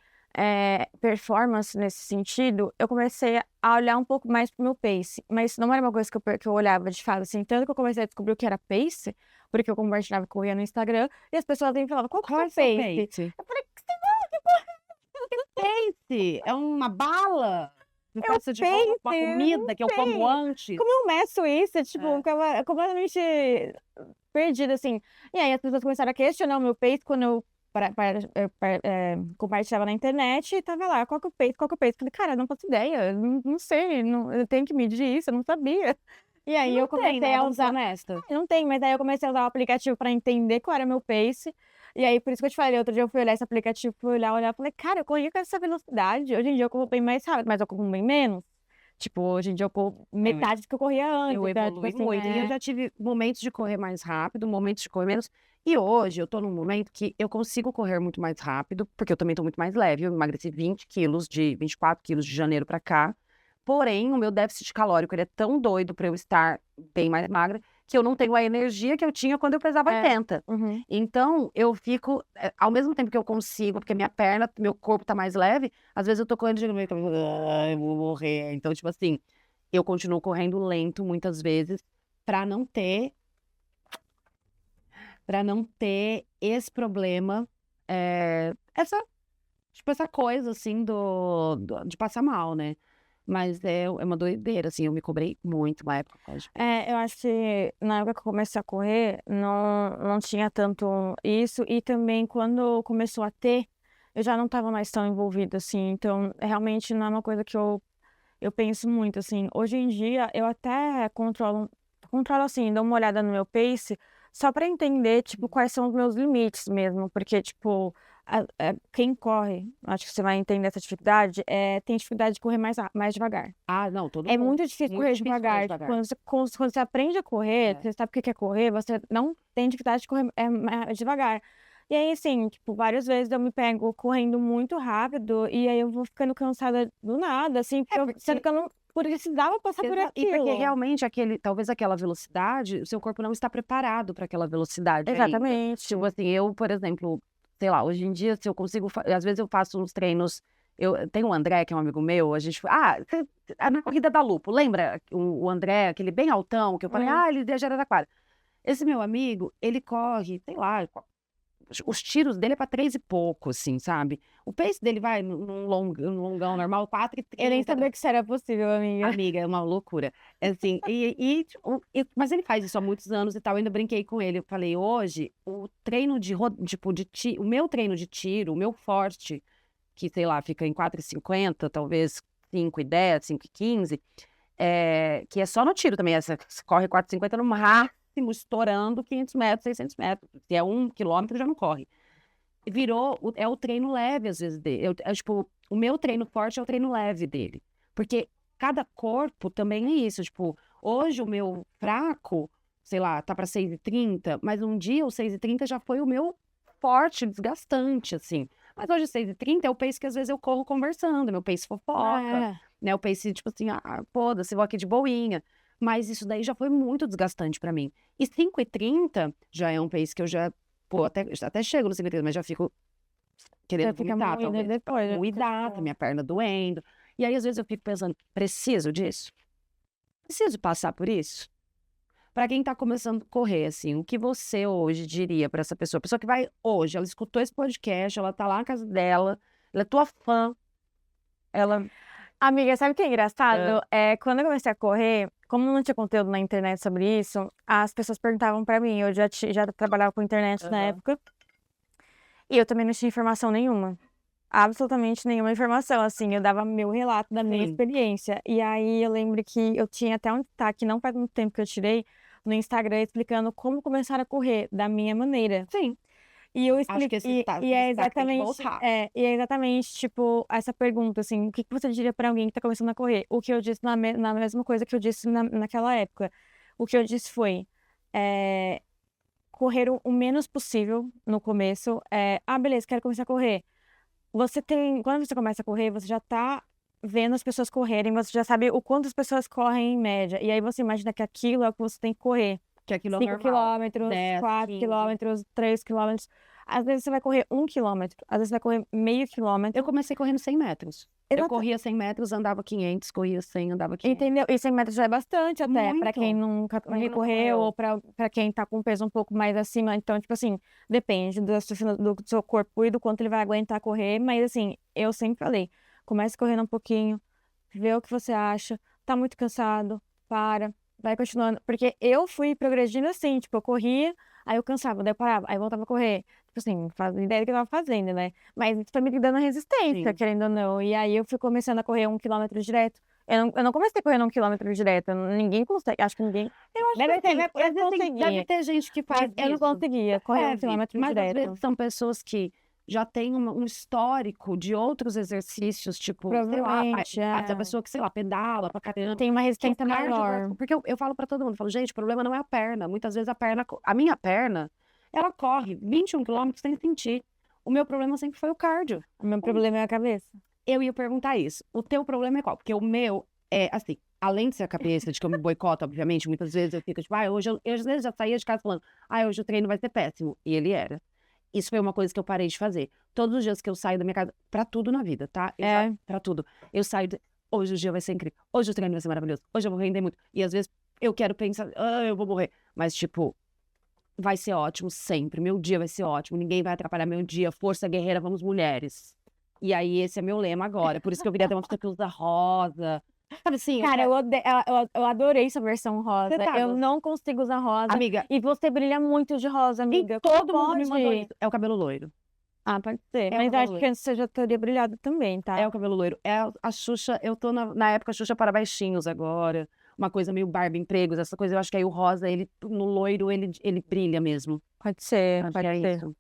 performance nesse sentido, eu comecei a olhar um pouco mais para o meu pace, mas não era uma coisa que eu olhava de fato, assim, tanto que eu comecei a descobrir o que era pace, porque eu compartilhava corrida no Instagram, e as pessoas me falavam: "Qual que Qual é é o o seu seu pace?". pace? Eu falei: Pace é uma bala? Uma "É o peça de roupa, uma pace? Não comida que eu como sei. antes? Como eu meço isso?". Tipo, eu É. ficava completamente perdida, assim. E aí as pessoas começaram a questionar o meu peito quando eu compartilhava na internet e tava lá: "Qual que é o peito? Qual que é o peito?". Falei: "Cara, eu não faço ideia, não sei, eu tenho que medir isso, eu não sabia". E aí eu Não tem, comecei né, a vamos ser usar honesta. não tem, mas aí eu comecei a usar o aplicativo pra entender qual era meu pace, e aí por isso que eu te falei, outro dia eu fui olhar esse aplicativo, fui olhar, falei: "Cara, eu corria com essa velocidade, hoje em dia eu corro bem mais rápido, mas eu corro bem menos". Tipo, hoje em dia eu corro É, metade do que eu corria antes, eu então, tipo evolui assim, muito. E eu já tive momentos de correr mais rápido, momentos de correr menos. E hoje eu tô num momento que eu consigo correr muito mais rápido, porque eu também tô muito mais leve. Eu emagreci 24 quilos de janeiro pra cá. Porém, o meu déficit calórico, ele é tão doido pra eu estar bem mais magra, que eu não tenho a energia que eu tinha quando eu pesava é. 80. Uhum. Então, eu fico, ao mesmo tempo que eu consigo, porque minha perna, meu corpo tá mais leve, às vezes eu tô correndo de meio que eu vou morrer. Então, tipo assim, eu continuo correndo lento muitas vezes para não ter esse problema, essa coisa assim de passar mal, né. Mas é uma doideira, assim, eu me cobrei muito uma época por causa de peso. Eu acho que na época que eu comecei a correr, não tinha tanto isso, e também quando começou a ter, eu já não estava mais tão envolvida, assim, então realmente não é uma coisa que eu penso muito, assim. Hoje em dia eu até controlo assim, dou uma olhada no meu pace, só para entender, tipo, quais são os meus limites mesmo, porque, tipo, quem corre, acho que você vai entender essa dificuldade, tem dificuldade de correr mais devagar. Ah, não, todo É mundo. muito difícil Muito correr difícil correr devagar, tipo, devagar. quando você aprende a correr, É. você sabe o que que é correr, você não tem dificuldade de correr, devagar. E aí, assim, tipo, várias vezes eu me pego correndo muito rápido, e aí eu vou ficando cansada do nada, assim, É sendo porque que eu não precisava passar por e porque aquilo. realmente talvez aquela velocidade, o seu corpo não está preparado para aquela velocidade ainda. Exatamente. Tipo assim, eu, por exemplo, sei lá, hoje em dia, se eu consigo às vezes eu faço uns treinos, eu tenho o André, que é um amigo meu, a gente na corrida da Lupo, lembra o André, aquele bem altão, que eu falei: Hum. "Ah, ele é de Araraquara". Esse meu amigo, ele corre, sei lá, os tiros dele é pra 3 e pouco, assim, sabe. O pace dele vai num longão normal, quatro e Eu nem trinta. sabia que isso era possível, amiga. Amiga, é uma loucura. É assim, tipo, mas ele faz isso há muitos anos e tal, eu ainda brinquei com ele, eu falei: "Hoje, o treino tipo, o meu treino de tiro, o meu forte, que sei lá, fica em 4,50, talvez 5,10, 5,15, que é só no tiro também, você corre 4,50 no máximo, estourando 500 metros, 600 metros, se é 1 quilômetro já não corre". Virou o treino leve às vezes dele, tipo, o meu treino forte é o treino leve dele, porque cada corpo também é isso, tipo, hoje o meu fraco, sei lá, tá pra 6,30, mas um dia o 6,30 já foi o meu forte, desgastante, assim. Mas hoje 6,30 é o pace que às vezes eu corro conversando, meu pace fofoca, É. né, o pace tipo assim: "Ah, foda-se, vou aqui de boinha", mas isso daí já foi muito desgastante pra mim. E 5,30 já é um pace que eu já, pô, até chego no 5,30, mas já fico querendo fica vomitar, moída talvez. depois, Moída, minha perna doendo. E aí, às vezes, eu fico pensando, preciso disso? Preciso passar por isso? Para quem tá começando a correr, assim, o que você hoje diria para essa pessoa? Pessoa que vai hoje, ela escutou esse podcast, ela tá lá na casa dela, ela é tua fã, ela... Amiga, sabe o que é engraçado? Quando eu comecei a correr, como não tinha conteúdo na internet sobre isso, as pessoas perguntavam pra mim. Eu já trabalhava com internet na época. E eu também não tinha informação nenhuma. Absolutamente nenhuma informação, assim. Eu dava meu relato da minha experiência. E aí eu lembro que eu tinha até um destaque, não faz muito tempo que eu tirei, no Instagram, explicando como começar a correr da minha maneira. Sim. E eu Acho que expliquei, esse e é destaque tem que exatamente, voltar. e é exatamente, tipo, essa pergunta, assim, o que você diria pra alguém que tá começando a correr? O que eu disse na mesma coisa que eu disse naquela época. O que eu disse foi, correr o menos possível no começo. Beleza, quero começar a correr. Quando você começa a correr, você já tá vendo as pessoas correrem, você já sabe o quanto as pessoas correm em média. E aí você imagina que aquilo é o que você tem que correr. Que aquilo é 5 normal. quilômetros, 10, 4 15. quilômetros, 3 quilômetros. Às vezes você vai correr 1 quilômetro, às vezes você vai correr meio quilômetro. Eu comecei correndo 100 metros. Eu Exato. corria 100 metros, andava 500, corria 100, andava 500. Entendeu? E 100 metros já é bastante até, pra Muito. quem nunca Pra quem nunca correu, correu. ou pra quem tá com peso um pouco mais acima. Então, tipo assim, depende do seu corpo e do quanto ele vai aguentar correr. Mas assim, eu sempre falei, comece correndo um pouquinho, vê o que você acha. Tá muito cansado, vai continuando. Porque eu fui progredindo assim, tipo, eu corria, aí eu cansava, daí eu parava, aí eu voltava a correr. Tipo assim, não fazia ideia do que eu tava fazendo, né? Mas isso foi me dando resistência, Sim. querendo ou não. E aí eu fui começando a correr 1 quilômetro direto. Eu não comecei correndo 1 quilômetro direto. Ninguém consegue, acho que ninguém. Eu acho Deve que ter, eu conseguia. deve ter gente que faz Mas eu não isso. conseguia correr 1 Deve, quilômetro mas às direto. vezes são pessoas que já têm um histórico de outros exercícios, tipo, sei lá, Provavelmente, essa pessoa que, sei lá, pedala pra caramba. tem uma que o resistência maior. cardio... Porque eu falo pra todo mundo, falo, gente, o problema não é a perna. Muitas vezes a minha perna, ela corre 21 quilômetros sem sentir. O meu problema sempre foi o cardio. O meu problema é a cabeça. Eu ia perguntar isso. O teu problema é qual? Porque o meu é, assim, além de ser a cabeça, de que eu me boicoto, obviamente, muitas vezes eu fico tipo, hoje eu às vezes já saía de casa falando, hoje o treino vai ser péssimo. E ele era. Isso foi uma coisa que eu parei de fazer. Todos os dias que eu saio da minha casa, pra tudo na vida, tá? Pra tudo. Eu saio, hoje o dia vai ser incrível. Hoje o treino vai ser maravilhoso. Hoje eu vou render muito. E às vezes eu quero pensar, eu vou morrer. Mas, tipo, vai ser ótimo sempre. Meu dia vai ser ótimo. Ninguém vai atrapalhar meu dia. Força guerreira, vamos mulheres. E aí, esse é meu lema agora. Por isso que eu queria ter uma pessoa que usa rosa. Sabe assim? Cara, eu adorei sua versão rosa. Eu não consigo usar rosa. Amiga. E você brilha muito de rosa, amiga. E todo mundo me mandou isso. É o cabelo loiro. Pode ser. Mas acho que antes você já teria brilhado também, tá? É o cabelo loiro. É a Xuxa, eu tô na época Xuxa para baixinhos agora. Uma coisa meio Barbie Empregos, essa coisa. Eu acho que aí o rosa, ele, no loiro, ele brilha mesmo. Pode ser, Acho pode que é ser. isso.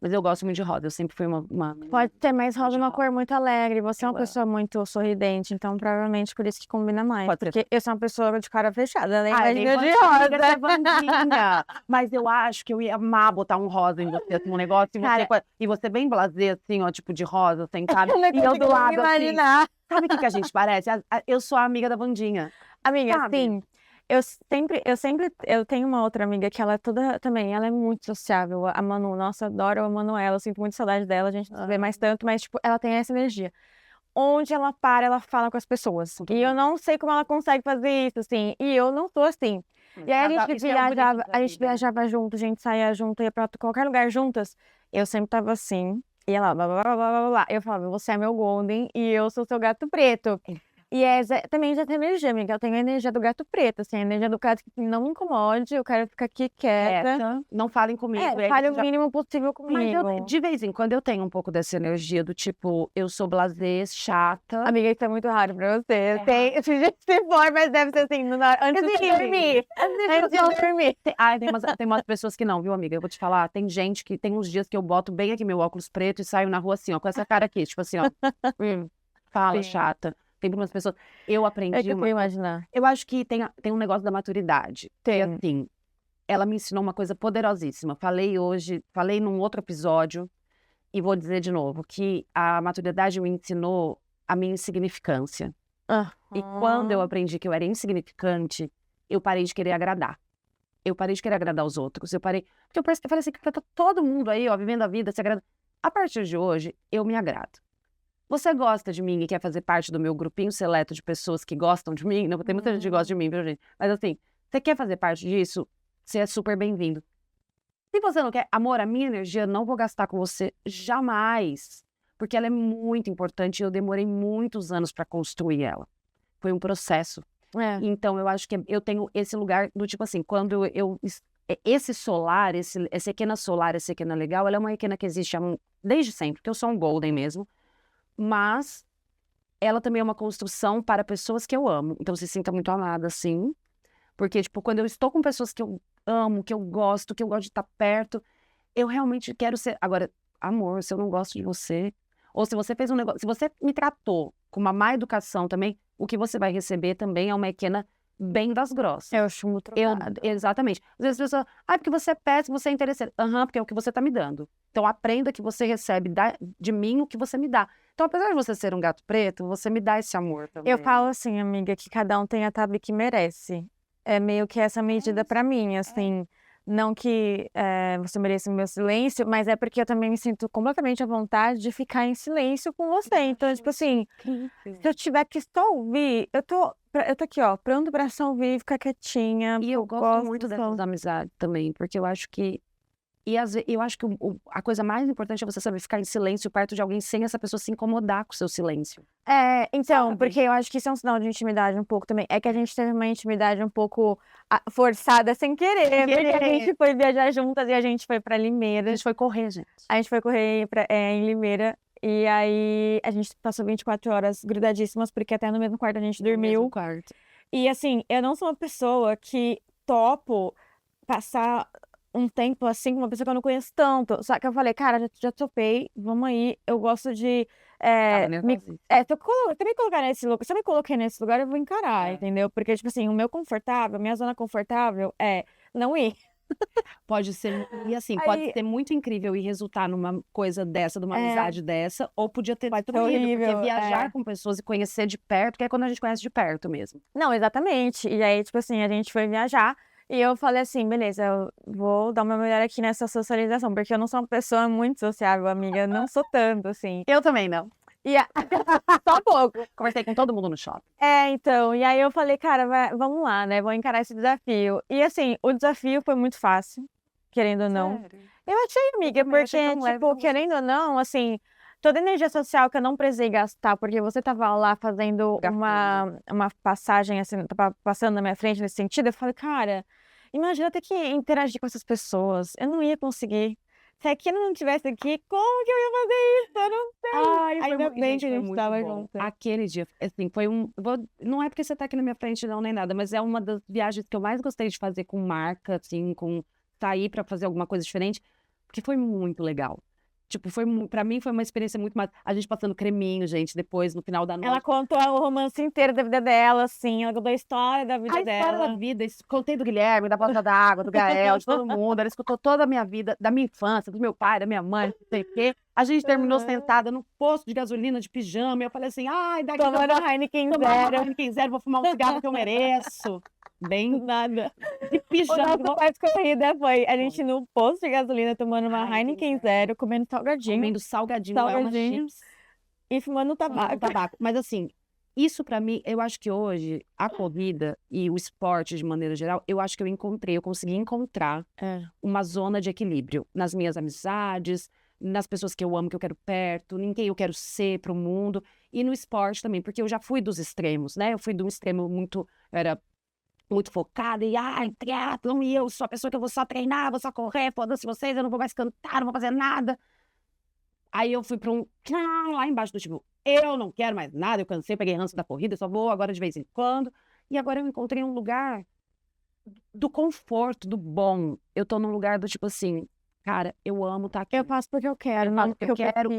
Mas eu gosto muito de rosa, eu sempre fui uma... Pode ser, mas rosa é uma cor muito alegre. Você é uma Eu pessoa muito sorridente, então provavelmente por isso que combina mais. Pode ser. Porque eu sou uma pessoa de cara fechada, né? Ai, Imagina de rosa. Mas eu acho que eu ia amar botar um rosa em você, assim, um negócio. E você bem blasé, assim, ó, tipo de rosa, sentada. E eu do lado, imaginar. assim. Sabe o que a gente parece? Eu sou a amiga da Wandinha. Amiga, Sabe? sim. Eu tenho uma outra amiga que ela é toda, também, ela é muito sociável, a Manu, nossa, adoro a Manuela, eu sinto muito saudade dela, a gente não se vê mais tanto, mas, tipo, ela tem essa energia. Onde ela para, ela fala com as pessoas. E eu não sei como ela consegue fazer isso, assim, e eu não sou assim. E aí a gente viajava junto, a gente saía junto, ia pra qualquer lugar juntas, eu sempre tava assim, ia lá, blá, blá, blá, blá, blá, blá. Eu falava, você é meu Golden e eu sou seu gato preto. E também já tem energia, amiga. Eu tenho a energia do gato preto, assim, a energia do gato que não me incomode, eu quero ficar aqui quieta. Não falem comigo. Fale o mínimo possível comigo. Mas de vez em quando eu tenho um pouco dessa energia do tipo, eu sou blasé, chata. Amiga, isso é muito raro pra você. Se for, mas deve ser assim, antes de dormir. Antes de dormir. Tem umas pessoas que não, viu, amiga? Eu vou te falar, tem gente que tem uns dias que eu boto bem aqui meu óculos preto e saio na rua assim, ó, com essa cara aqui, tipo assim, ó. Fala, chata. Tem umas pessoas. Eu aprendi. É que eu vou imaginar. Eu acho que tem um negócio da maturidade. Tem. Assim, ela me ensinou uma coisa poderosíssima. Falei num outro episódio, e vou dizer de novo, que a maturidade me ensinou a minha insignificância. E quando eu aprendi que eu era insignificante, eu parei de querer agradar. Eu parei de querer agradar os outros. Porque eu falei assim, tá todo mundo aí, ó, vivendo a vida, se agrada. a partir de hoje, eu me agrado. Você gosta de mim e quer fazer parte do meu grupinho seleto de pessoas que gostam de mim? Não, tem muita gente que gosta de mim, viu, gente? Mas assim, você quer fazer parte disso? Você é super bem-vindo. Se você não quer, amor, a minha energia não vou gastar com você jamais. Porque ela é muito importante e eu demorei muitos anos para construir ela. Foi um processo. Então, eu acho que eu tenho esse lugar do tipo assim, quando esse solar, esse equena solar, esse equena legal, ela é uma equena que existe desde sempre, porque eu sou um golden mesmo. Mas ela também é uma construção para pessoas que eu amo. Então, se sinta muito amada, sim. Porque, tipo, quando eu estou com pessoas que eu amo, que eu gosto de estar perto, eu realmente quero ser... Agora, amor, se eu não gosto de você... Ou se você fez um negócio... Se você me tratou com uma má educação também, o que você vai receber também é uma equena bem das grossas. É o chumbo trocado. Exatamente. Às vezes as pessoas... porque você é péssimo, você é interesseiro. Porque é o que você tá me dando. Então, aprenda que você recebe de mim o que você me dá. Então, apesar de você ser um gato preto, você me dá esse amor também. Eu falo assim, amiga, que cada um tem a tabu que merece. É meio que essa medida pra mim, assim. Não que você mereça o meu silêncio, mas é porque eu também me sinto completamente à vontade de ficar em silêncio com você. Então, tipo assim, se eu tiver que só ouvir, eu tô aqui, ó, pronto pra só ouvir e ficar quietinha. E eu gosto muito dessas amizades também, porque eu acho que... E eu acho que a coisa mais importante é você saber ficar em silêncio perto de alguém sem essa pessoa se incomodar com o seu silêncio. Então, porque eu acho que isso é um sinal de intimidade um pouco também. É que a gente teve uma intimidade um pouco forçada sem querer. Porque a gente foi viajar juntas e a gente foi pra Limeira. A gente foi correr, gente. A gente foi correr em Limeira. E aí a gente passou 24 horas grudadíssimas, porque até no mesmo quarto a gente dormiu. No mesmo quarto. E assim, eu não sou uma pessoa que topo passar um tempo assim com uma pessoa que eu não conheço tanto. Só que eu falei, cara, já topei, vamos aí. Eu gosto de. Se me colocar nesse lugar, se eu me coloquei nesse lugar, eu vou encarar, entendeu? Porque, tipo assim, o meu confortável, minha zona confortável é não ir. Pode ser, e assim, pode ser muito incrível e resultar numa coisa dessa, numa amizade dessa, ou podia ter destruído, porque viajar com pessoas e conhecer de perto, que é quando a gente conhece de perto mesmo. Não, exatamente. E aí, tipo assim, a gente foi viajar. E eu falei assim, beleza, eu vou dar uma melhor aqui nessa socialização, porque eu não sou uma pessoa muito sociável, amiga, não sou tanto, assim. Eu também não. Só um pouco. Conversei com todo mundo no shopping. Então, e aí eu falei, cara, vamos lá, né, vou encarar esse desafio. E assim, o desafio foi muito fácil, querendo ou não. Sério? Eu achei, amiga, porque, tipo, querendo ou não, assim... Toda a energia social que eu não precisei gastar, porque você tava lá fazendo uma passagem, assim, tava passando na minha frente nesse sentido, eu falei, cara, imagina ter que interagir com essas pessoas. Eu não ia conseguir. Se aquilo não tivesse aqui, como que eu ia fazer isso? Eu não sei. Ainda bem que a gente tava junto. Aquele dia, assim, foi não é porque você tá aqui na minha frente não, nem nada, mas é uma das viagens que eu mais gostei de fazer com marca, assim, com sair pra fazer alguma coisa diferente, porque foi muito legal. Tipo, pra mim foi uma experiência muito mais... A gente passando creminho, gente, depois, no final da noite. Ela contou o romance inteiro da vida dela, assim. Ela contou a história da vida dela. A história da vida. Contei do Guilherme, da Porta da Água, do Gael, de todo mundo. Ela escutou toda a minha vida, da minha infância, do meu pai, da minha mãe, não sei o quê. A gente terminou sentada no posto de gasolina, de pijama. E eu falei assim, ai, daqui tomando Heineken Zero, vou fumar um cigarro que eu mereço. Bem nada. De pijama. O nosso mais corrida foi a gente no posto de gasolina tomando uma Heineken Zero, comendo salgadinho. Comendo salgadinho. E fumando tabaco. Mas assim, isso pra mim, eu acho que hoje, a corrida e o esporte de maneira geral, eu acho que eu consegui encontrar uma zona de equilíbrio nas minhas amizades, nas pessoas que eu amo, que eu quero perto, em quem eu quero ser pro mundo, e no esporte também, porque eu já fui dos extremos, né? Eu fui de um extremo era muito focada e, triatlon, e eu sou a pessoa que eu vou só treinar, vou só correr, foda-se vocês, eu não vou mais cantar, não vou fazer nada. Aí eu fui pra lá embaixo do tipo, eu não quero mais nada, eu cansei, peguei ranço da corrida, só vou agora de vez em quando. E agora eu encontrei um lugar do conforto, do bom. Eu tô num lugar do tipo assim, cara, eu amo estar aqui. Eu faço porque eu quero, não porque eu quero,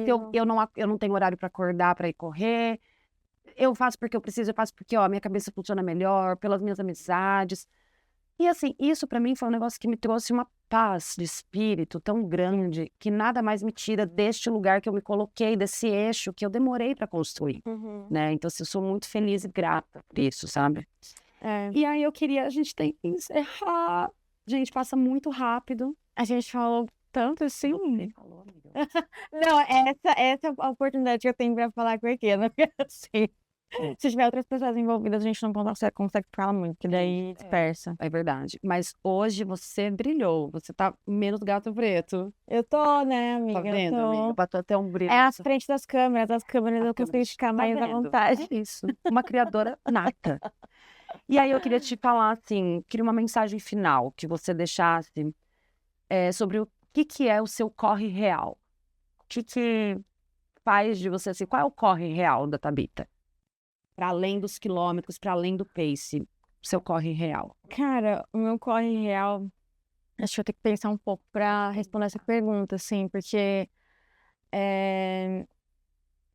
eu não tenho horário pra acordar, pra ir correr. Eu faço porque eu preciso, eu faço porque, ó, minha cabeça funciona melhor, pelas minhas amizades. E assim, isso pra mim foi um negócio que me trouxe uma paz de espírito tão grande que nada mais me tira deste lugar que eu me coloquei, desse eixo que eu demorei pra construir, né? Então, assim, eu sou muito feliz e grata por isso, sabe? E aí a gente tem que encerrar. Gente, passa muito rápido. A gente falou tanto assim. Você falou, amiga. Não, essa é a oportunidade que eu tenho pra falar com a Ikea, porque assim, se tiver outras pessoas envolvidas, a gente não consegue falar muito, porque daí dispersa. É verdade. Mas hoje você brilhou. Você tá menos gato preto. Eu tô, né, Tá amiga? Eu vendo, amiga? tô. Bateu até um brilho. É à nessa- frente das câmeras, as câmeras eu consigo câmeras. ficar Tá mais à vendo? vontade. É isso. Uma criadora nata. E aí eu queria te falar, assim, queria uma mensagem final que você deixasse sobre o que é o seu corre real. O que faz de você, assim, qual é o corre real da Thabita? Para além dos quilômetros, para além do pace, o seu corre real. Cara, o meu corre real, acho que eu tenho que pensar um pouco pra responder essa pergunta, assim, porque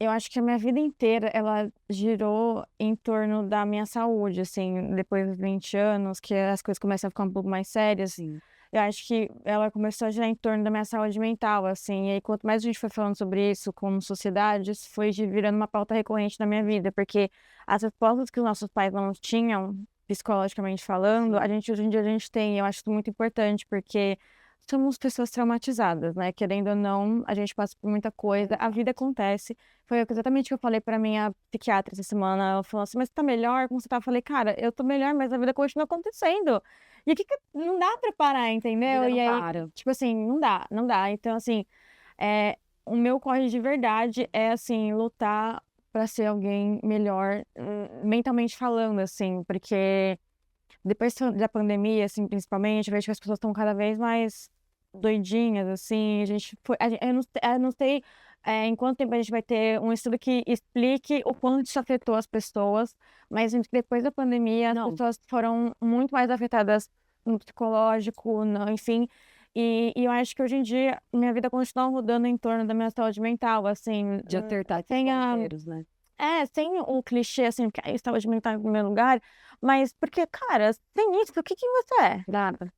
eu acho que a minha vida inteira ela girou em torno da minha saúde, assim, depois dos 20 anos, que as coisas começam a ficar um pouco mais sérias. Sim. Eu acho que ela começou a girar em torno da minha saúde mental, assim, e aí quanto mais a gente foi falando sobre isso como sociedade, isso foi virando uma pauta recorrente na minha vida, porque as respostas que os nossos pais não tinham, psicologicamente falando, hoje em dia a gente tem, e eu acho isso muito importante, porque somos pessoas traumatizadas, né? Querendo ou não, a gente passa por muita coisa, a vida acontece. Foi exatamente o que eu falei pra minha psiquiatra essa semana. Ela falou assim: mas você tá melhor? Como você tá? Eu falei: cara, eu tô melhor, mas a vida continua acontecendo. E o que não dá pra parar, entendeu? Vida E não aí, para. tipo assim, não dá. Então, assim, o meu corre de verdade é, assim, lutar pra ser alguém melhor, mentalmente falando, assim, porque depois da pandemia, assim, principalmente, eu vejo que as pessoas estão cada vez mais doidinhas, assim, eu não sei em quanto tempo a gente vai ter um estudo que explique o quanto isso afetou as pessoas, mas depois da pandemia as pessoas foram muito mais afetadas no psicológico, enfim, e eu acho que hoje em dia minha vida continua rodando em torno da minha saúde mental, assim, De acertar esses ponteiros, né? sem o clichê, assim, porque a saúde mental em primeiro lugar, mas porque, cara, sem isso, o que você é? Nada.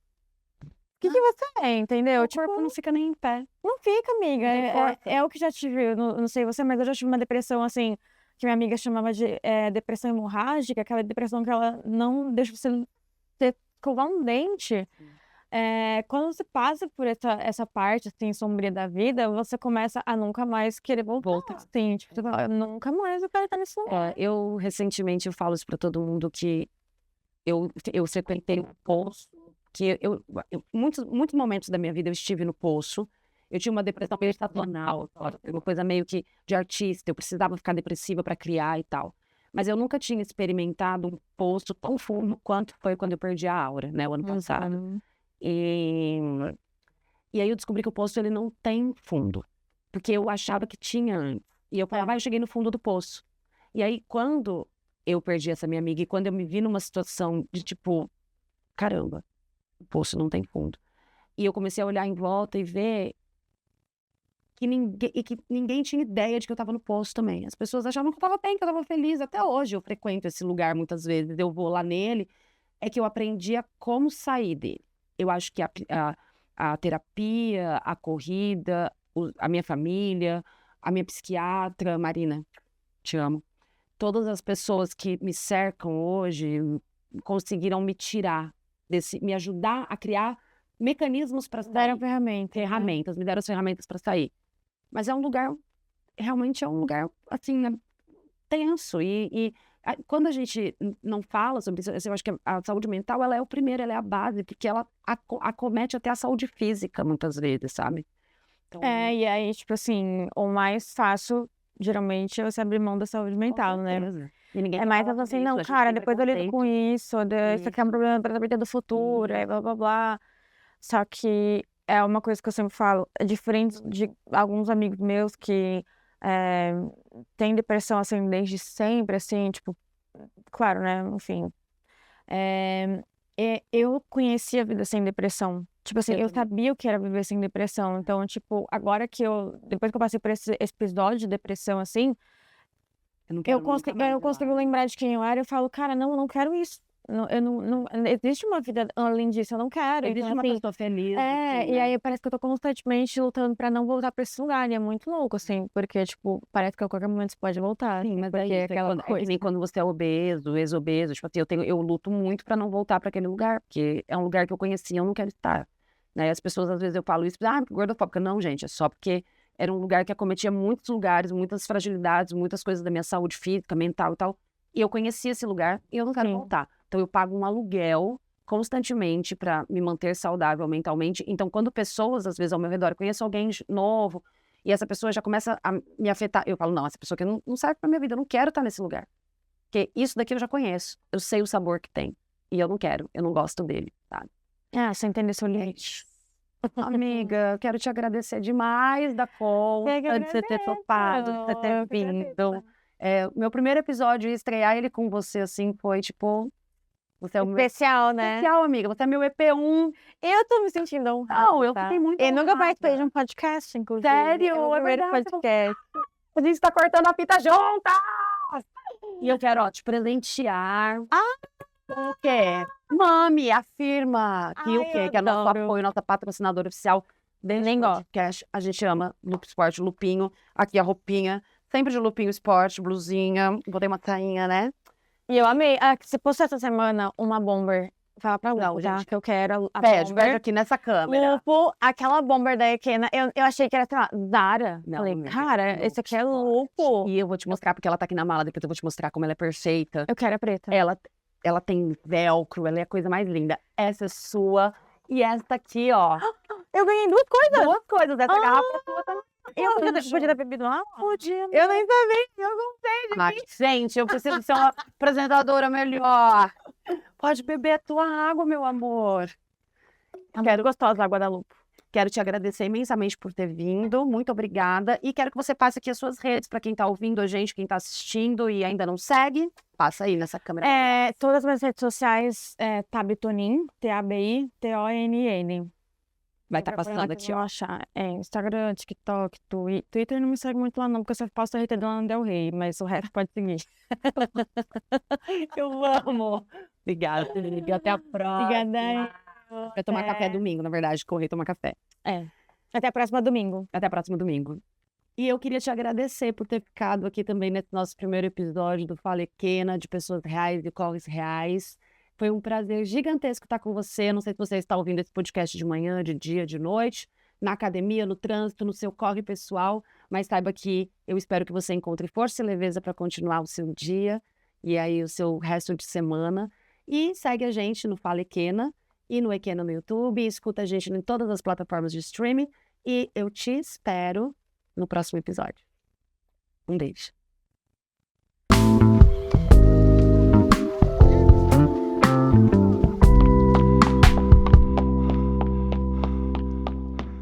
O que você é, entendeu? O corpo não fica nem em pé. Não fica, amiga. Não tem força. É o que já tive, eu não sei você, mas eu já tive uma depressão, assim, que minha amiga chamava de depressão hemorrágica, aquela depressão que ela não deixa você escovar um dente. Quando você passa por essa parte, assim, sombria da vida, você começa a nunca mais querer voltar, assim, tipo, você fala, nunca mais eu quero estar nesse lugar. Recentemente, eu falo isso pra todo mundo que eu frequentei um poço, que muitos momentos da minha vida eu estive no poço. Eu tinha uma depressão meio estacional, uma coisa meio que de artista, eu precisava ficar depressiva para criar e tal. Mas eu nunca tinha experimentado um poço tão fundo quanto foi quando eu perdi a Aura, né, o ano passado. E aí eu descobri que o poço ele não tem fundo, porque eu achava que tinha antes. E eu falava, eu cheguei no fundo do poço. E aí quando eu perdi essa minha amiga e quando eu me vi numa situação de tipo, caramba, o poço não tem fundo. E eu comecei a olhar em volta e ver que ninguém tinha ideia de que eu estava no poço também. As pessoas achavam que eu estava bem, que eu estava feliz. Até hoje eu frequento esse lugar muitas vezes, eu vou lá nele. É que eu aprendi a como sair dele. Eu acho que a terapia, a corrida, a minha família, a minha psiquiatra, Marina, te amo. Todas as pessoas que me cercam hoje conseguiram me tirar me ajudar a criar mecanismos para sair. Deram ferramentas. Me deram as ferramentas para sair. Mas realmente é um lugar, assim, né, tenso. Quando a gente não fala sobre isso, eu acho que a saúde mental, ela é o primeiro, ela é a base, porque ela acomete até a saúde física, muitas vezes, sabe? Então, E aí, tipo assim, o mais fácil, geralmente, é você abrir mão da saúde mental, né? E ninguém É mais fala assim, sobre não, isso, a gente cara, tem depois eu lido com isso aqui é um problema para a vida do futuro, aí blá blá blá. Só que é uma coisa que eu sempre falo, é diferente de alguns amigos meus que têm depressão, assim, desde sempre, assim, tipo, claro, né, enfim. Eu conheci a vida sem depressão. Tipo assim, eu sabia o que era viver sem depressão. Então, tipo, agora depois que eu passei por esse episódio de depressão, assim, eu consigo lembrar de quem eu era e eu falo, cara, não quero isso. Não existe uma vida além disso, eu não quero. Existe Então, uma assim, pessoa feliz. e aí parece que eu tô constantemente lutando pra não voltar pra esse lugar. E é muito louco, assim, porque, tipo, parece que a qualquer momento você pode voltar. Sim, mas porque é aquela é coisa. que nem quando você é obeso, ex-obeso, tipo assim, eu luto muito pra não voltar pra aquele lugar, porque é um lugar que eu conheci e eu não quero estar. né? As pessoas, às vezes, eu falo isso, gordofóbica. Não, gente, é só porque era um lugar que acometia muitos lugares, muitas fragilidades, muitas coisas da minha saúde física, mental e tal. E eu conheci esse lugar e eu não quero voltar. Então, eu pago um aluguel constantemente para me manter saudável mentalmente. Então, quando pessoas, às vezes, ao meu redor, eu conheço alguém novo e essa pessoa já começa a me afetar, eu falo, não, essa pessoa aqui não serve pra minha vida, eu não quero estar nesse lugar. Porque isso daqui eu já conheço, eu sei o sabor que tem. E eu não quero, eu não gosto dele, sabe? Você entende seu limite. Amiga, quero te agradecer demais da conta, de você ter topado, de você ter vindo. Meu primeiro episódio, estrear ele com você, assim, foi tipo... Você é o meu... Especial, né? Especial, amiga. Você é meu EP1. Eu tô me sentindo honrada. Não, eu fiquei muito Eu nunca honrada. participei de um podcast, inclusive. Sério? É o primeiro verdade. podcast. A gente tá cortando a fita juntas! E eu quero, te presentear. O quê? Mami, afirma que o quê? Que é nosso apoio, nossa patrocinadora oficial desse podcast. A gente ama Loop Sport, Lupinho. Aqui a roupinha, sempre de Lupinho Sport, blusinha. Botei uma sainha, né? E eu amei. Se fosse essa semana uma bomber, fala pra Lupo, tá? Que eu quero a Pede bomber. aqui nessa câmera. Lupo, aquela bomber da Ekena, eu achei que era, sei lá, Zara. Não, falei, amiga, cara, esse aqui é Lupo. E eu vou te mostrar, porque ela tá aqui na mala, depois eu vou te mostrar como ela é perfeita. Eu quero a preta. Ela tem velcro, ela é a coisa mais linda. Essa é sua. E essa aqui, ó. Eu ganhei duas coisas. Duas coisas. Essa garrafa é sua também. Eu podia ter bebido água? Podia. Eu nem sabia. Eu não sei de mim. Gente, eu preciso ser uma apresentadora melhor. Pode beber a tua água, meu amor. Quero gostosa a água da Lupo. Quero te agradecer imensamente por ter vindo. Muito obrigada. E quero que você passe aqui as suas redes para quem tá ouvindo a gente, quem tá assistindo e ainda não segue. Passa aí nessa câmera. Todas as minhas redes sociais, Tabitonin, Tabitonin. Vai estar passando aqui, ó. Achar. Instagram, TikTok, Twitter não me segue muito lá não, porque eu só posto a RT da Lana Del Rey, mas o resto pode seguir. Eu amo. Obrigada, Felipe. Até a próxima. Obrigada. Vai tomar café domingo, na verdade, correr e tomar café. Até a próxima domingo. Até a próxima domingo. E eu queria te agradecer por ter ficado aqui também nesse nosso primeiro episódio do Fala Ekena, de pessoas reais e corres reais. Foi um prazer gigantesco estar com você. Não sei se você está ouvindo esse podcast de manhã, de dia, de noite, na academia, no trânsito, no seu corre pessoal, mas saiba que eu espero que você encontre força e leveza para continuar o seu dia e aí o seu resto de semana. E segue a gente no Fala Ekena e no Ekena no YouTube, e escuta a gente em todas as plataformas de streaming e eu te espero no próximo episódio. Um beijo.